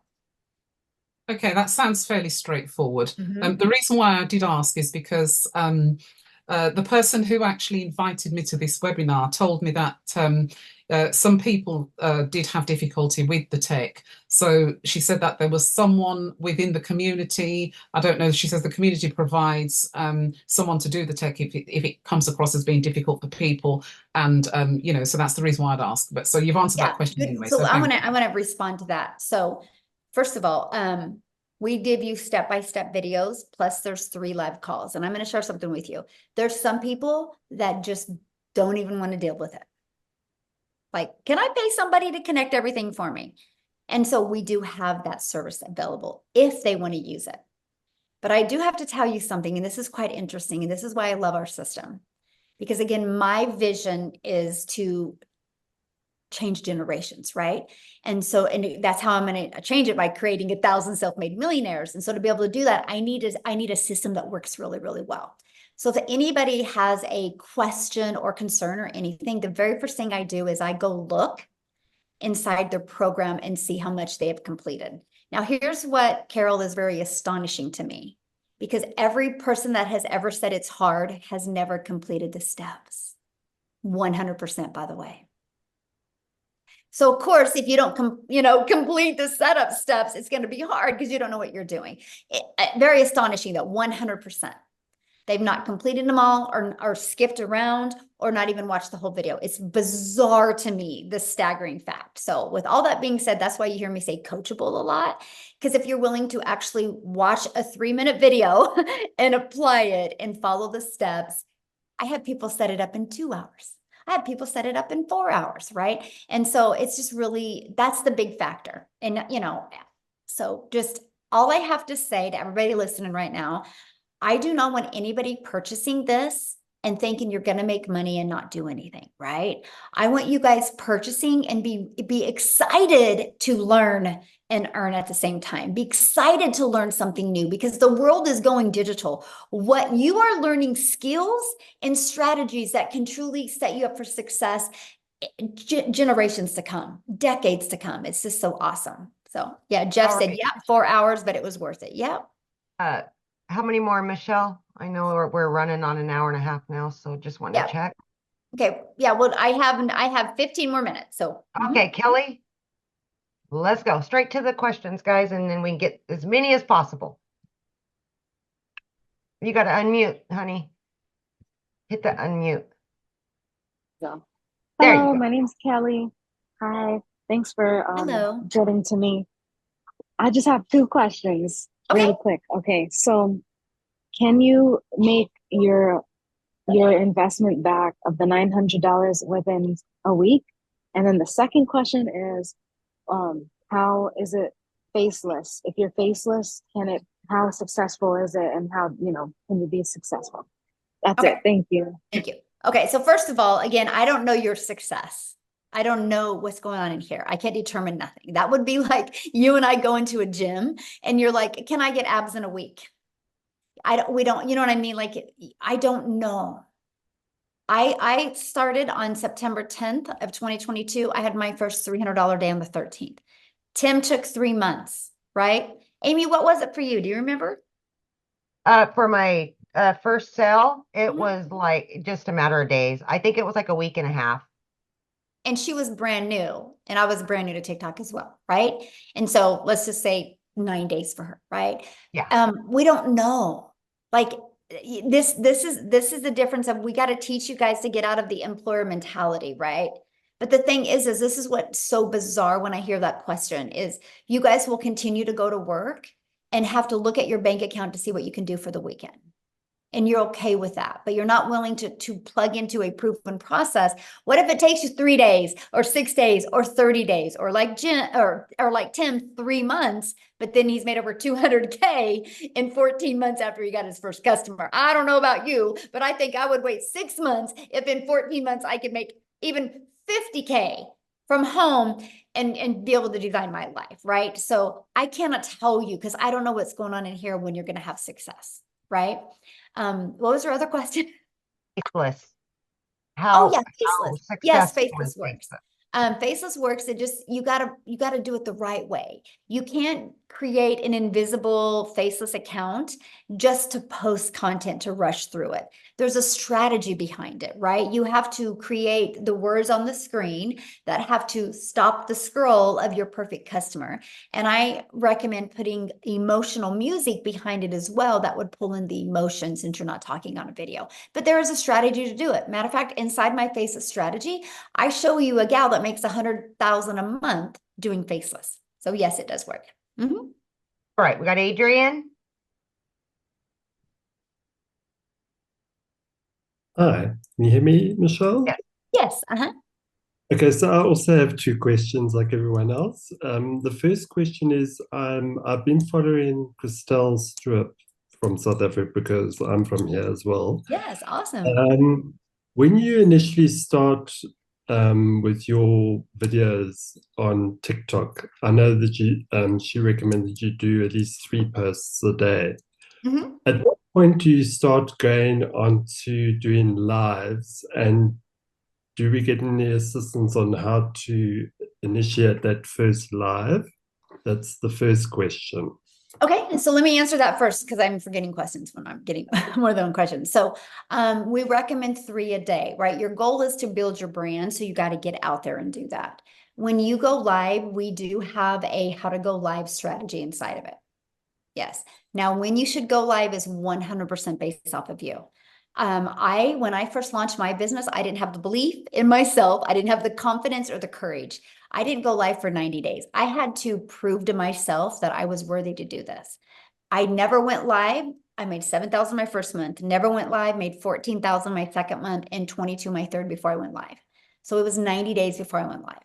Okay, that sounds fairly straightforward. Mhm. The reason why I did ask is because the person who actually invited me to this webinar told me that some people did have difficulty with the tech. So she said that there was someone within the community, I don't know, she says the community provides someone to do the tech if it comes across as being difficult for people. And, so that's the reason why I'd ask. But so you've answered that question good. anyway. So I thank want to respond to that. So first of all, we give you step-by-step videos, plus there's 3 live calls. And I'm going to share something with you. There's some people that just don't even want to deal with it. Like, can I pay somebody to connect everything for me? And so we do have that service available if they want to use it. But I do have to tell you something, and this is quite interesting, and this is why I love our system. Because again, my vision is to change generations, right? And so, and that's how I'm going to change it, by creating 1,000 self-made millionaires. And so to be able to do that, I need a system that works really, really well. So if anybody has a question or concern or anything, the very first thing I do is I go look inside their program and see how much they have completed. Now, here's what, Carol, is very astonishing to me, because every person that has ever said it's hard has never completed the steps. 100%, by the way. So of course, if you don't complete the setup steps, it's going to be hard because you don't know what you're doing. Very astonishing that 100%. They've not completed them all or skipped around or not even watched the whole video. It's bizarre to me, the staggering fact. So with all that being said, that's why you hear me say coachable a lot. Because if you're willing to actually watch a 3-minute video and apply it and follow the steps, I have people set it up in 2 hours. I have people set it up in 4 hours, right? And so it's just really, that's the big factor. And, so just all I have to say to everybody listening right now, I do not want anybody purchasing this and thinking you're going to make money and not do anything, right? I want you guys purchasing and be excited to learn and earn at the same time. Be excited to learn something new because the world is going digital. What you are learning skills and strategies that can truly set you up for success generations to come, decades to come. It's just so awesome. So yeah, Jeff said, yeah, 4 hours, but it was worth it. Yeah. How many more, Michelle? I know we're running on an hour and a half now, so just wanted to check. Okay. Yeah. Well, I have 15 more minutes. So okay, Kelly, let's go straight to the questions, guys, and then we can get as many as possible. You got to unmute, honey. Hit the unmute. Yeah. There you Hello, go. my name's Kelly. Hi. Thanks for Hello. getting to me. I just have 2 questions really quick. Okay, so can you make your investment back of the $900 within a week? And then the second question is, how is it faceless? If you're faceless, how successful is it, and how, can you be successful? That's it. Thank you. Thank you. Okay. So first of all, again, I don't know your success. I don't know what's going on in here. I can't determine nothing. That would be like you and I go into a gym and you're like, can I get abs in a week? We don't, you know what I mean? Like, I don't know. I started on September 10th of 2022. I had my first $300 day on the 13th. Tim took 3 months, right? Amy, what was it for you? Do you remember? For my first sale, it was like just a matter of days. I think it was like a week and a half. And she was brand new, and I was brand new to TikTok as well, right? And so let's just say 9 days for her, right? Yeah. We don't know. Like this is the difference of we got to teach you guys to get out of the employer mentality, right? But the thing is this is what's so bizarre when I hear that question is you guys will continue to go to work and have to look at your bank account to see what you can do for the weekend. And you're okay with that, but you're not willing to plug into a proven process. What if it takes you 3 days or 6 days or 30 days or like Jim or like Tim, 3 months, but then he's made over 200K in 14 months after he got his first customer. I don't know about you, but I think I would wait 6 months if in 14 months I could make even 50K from home and be able to design my life, right? So I cannot tell you because I don't know what's going on in here when you're going to have success, right? What was your other question? Faceless. Faceless. Yes, successful faceless is works. Facebook? Faceless works. It just you gotta do it the right way. You can't create an invisible faceless account just to post content to rush through it. There's a strategy behind it, right? You have to create the words on the screen that have to stop the scroll of your perfect customer. And I recommend putting emotional music behind it as well that would pull in the emotion since you're not talking on a video. But there is a strategy to do it. Matter of fact, inside my faceless strategy, I show you a gal that makes $100,000 a month doing faceless. So yes, it does work. All right, we got Adrian. Hi, can you hear me, Michelle? Yes. Okay, so I also have 2 questions like everyone else. The first question is, I've been following Christelle Stewart from South Africa because I'm from here as well. Yes, awesome. When you initially start with your videos on TikTok, I know that she recommended you do at least 3 posts a day. At what point do you start going on to doing lives, and do we get any assistance on how to initiate that first live? That's the first question. Okay, so let me answer that first because I'm forgetting questions when I'm getting more than one question. So we recommend 3 a day, right? Your goal is to build your brand, so you got to get out there and do that. When you go live, we do have a how to go live strategy inside of it. Yes. Now, when you should go live is 100% based off of you. When I first launched my business, I didn't have the belief in myself. I didn't have the confidence or the courage. I didn't go live for 90 days. I had to prove to myself that I was worthy to do this. I never went live. I made 7,000 my first month, never went live, made 14,000 my second month, and 22 my third before I went live. So it was 90 days before I went live.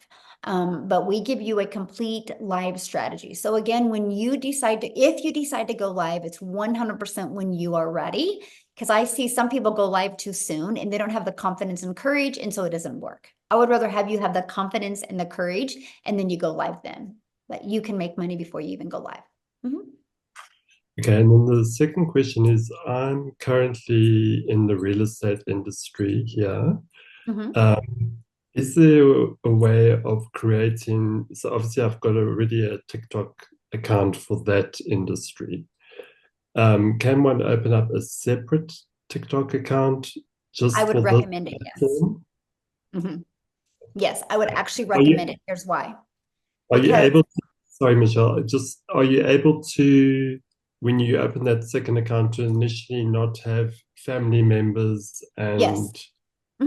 But we give you a complete live strategy. So again, when you decide to, if you decide to go live, it's 100% when you are ready. Because I see some people go live too soon and they don't have the confidence and courage, and so it doesn't work. I would rather have you have the confidence and the courage, and then you go live then. But you can make money before you even go live. Mm-hmm. Okay, and then the second question is, I'm currently in the real estate industry here. Mm-hmm. Is there a way of creating, so obviously I've got already a TikTok account for that industry. Can one open up a separate TikTok account just I would for recommend it, yes. Mm-hmm. Yes, I would actually recommend it. Here's why. Are you Because able to, sorry, Michelle, are you able to, when you open that second account, to initially not have family members and yes.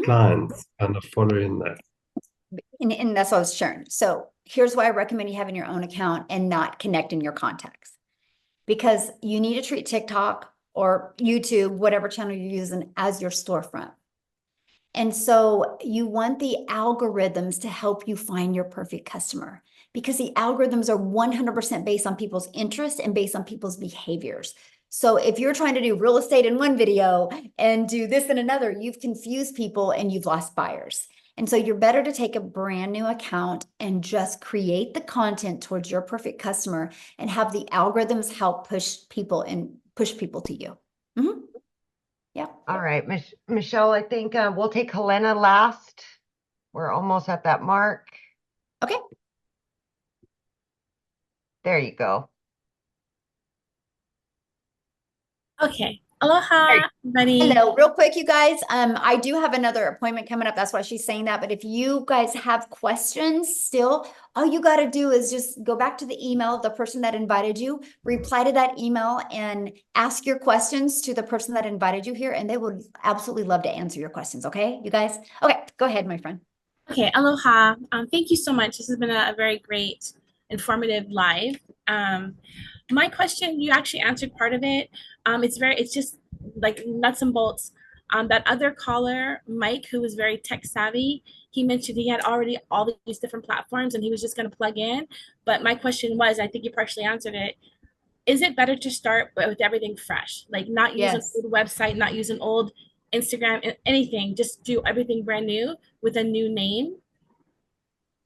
clients kind of following that? And that's what I was sharing. So here's why I recommend you having your own account and not connecting your contacts. Because you need to treat TikTok or YouTube, whatever channel you're using, as your storefront. And so you want the algorithms to help you find your perfect customer, because the algorithms are 100% based on people's interests and based on people's behaviors. So if you're trying to do real estate in one video and do this in another, you've confused people and you've lost buyers. And so you're better to take a brand new account and just create the content towards your perfect customer and have the algorithms help push people to you. Mm-hmm. Yeah. All right, Michelle, I think we'll take Helena last. We're almost at that mark. Okay. There you go. Okay. Aloha, everybody. Hello, real quick, you guys. I do have another appointment coming up. That's why she's saying that. But if you guys have questions still, all you got to do is just go back to the email of the person that invited you, reply to that email, and ask your questions to the person that invited you here, and they would absolutely love to answer your questions. Okay, you guys? Okay, go ahead, my friend. Okay, aloha. Thank you so much. This has been a very great, informative live. My question, you actually answered part of it. It's just like nuts and bolts. That other caller, Mike, who was very tech savvy, he mentioned he had already all these different platforms and he was just going to plug in. But my question was, I think you partially answered it. Is it better to start with everything fresh? Like not use an old website, not use an old Instagram, anything, just do everything brand new with a new name?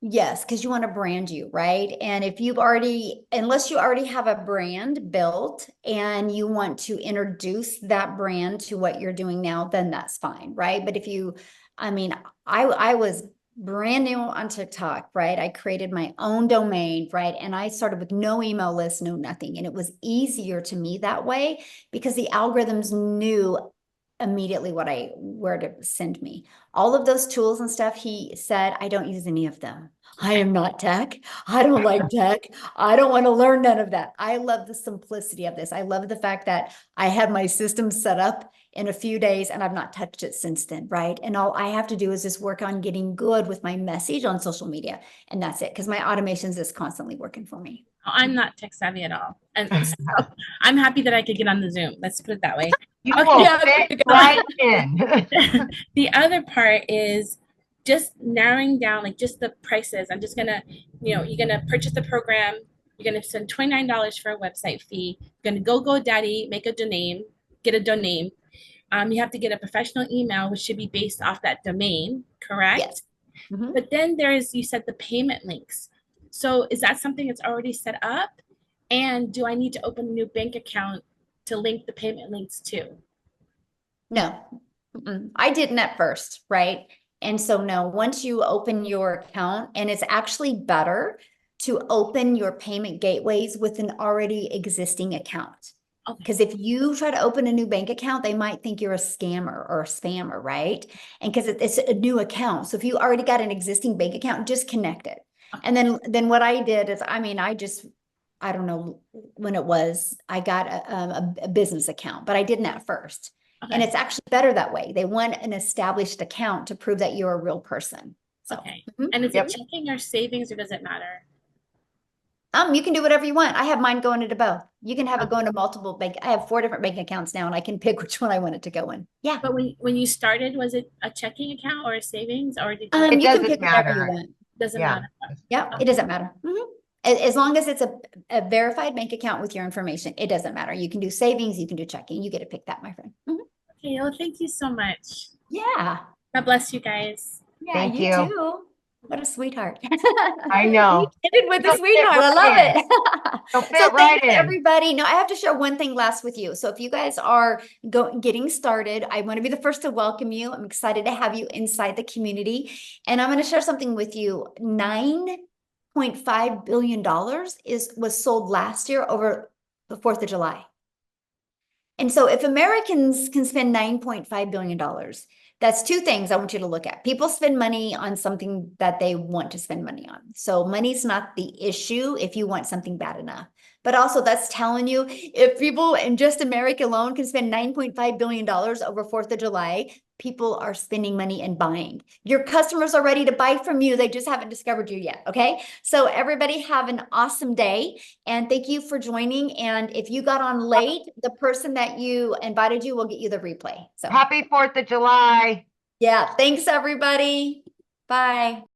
Yes, because you want to brand you, right? And if you've already, unless you already have a brand built and you want to introduce that brand to what you're doing now, then that's fine, right? But if you, I was brand new on TikTok, right? I created my own domain, right? And I started with no email list, no nothing. And it was easier to me that way because the algorithms knew immediately where to send me. All of those tools and stuff, he said, I don't use any of them. I am not tech. I don't like tech. I don't want to learn none of that. I love the simplicity of this. I love the fact that I had my system set up in a few days and I've not touched it since then, right? And all I have to do is just work on getting good with my message on social media. And that's it, because my automations is constantly working for me. I'm not tech savvy at all. And so I'm happy that I could get on the Zoom. Let's put it that way. You will fit right in. The other part is just narrowing down like just the prices. I'm just gonna, you're gonna purchase the program, you're gonna spend $29 for a website fee, you're gonna go GoDaddy, make a domain, get a domain. You have to get a professional email, which should be based off that domain, correct? Yes. Mm-hmm. But then you said the payment links. So is that something that's already set up? And do I need to open a new bank account to link the payment links to? No, I didn't at first, right? And so no, once you open your account, and it's actually better to open your payment gateways with an already existing account. Because if you try to open a new bank account, they might think you're a scammer or a spammer, right? And because it's a new account. So if you already got an existing bank account, just connect it. And then what I did is, I mean, I don't know when it was, I got a business account, but I didn't at first. And Okay. it's actually better that way. They want an established account to prove that you're a real person. So, Okay. mhm. And is Yep. it checking or savings, or does it matter? You can do whatever you want. I have mine going into both. You can have it go into multiple bank. I have 4 different bank accounts now, and I can pick which one I want it to go in. Yeah. But when you started, was it a checking account or a savings, or did you? It You can doesn't pick whatever you matter. want. Doesn't Yeah. matter. Yeah, it doesn't matter. As long as it's a verified bank account with your information, it doesn't matter. You can do savings, you can do checking. You get to pick that, my friend. Okay, well, thank you so much. Yeah. God bless you guys. Yeah, Thank you you. too. What a sweetheart. I know. You ended with a You'll fit sweetheart. I right love in. it. You'll So fit right thanks in. everybody. No, I have to share one thing last with you. So if you guys are getting started, I want to be the first to welcome you. I'm excited to have you inside the community. And I'm going to share something with you. $9.5 billion was sold last year over the 4th of July. And so if Americans can spend $9.5 billion, that's 2 things I want you to look at. People spend money on something that they want to spend money on. So money's not the issue if you want something bad enough. But also that's telling you if people in just America alone can spend $9.5 billion over 4th of July, people are spending money and buying. Your customers are ready to buy from you. They just haven't discovered you yet. Okay. So everybody have an awesome day. And thank you for joining. And if you got on late, the person that you invited you will get you the replay. So Happy 4th of July. yeah, thanks everybody. Bye.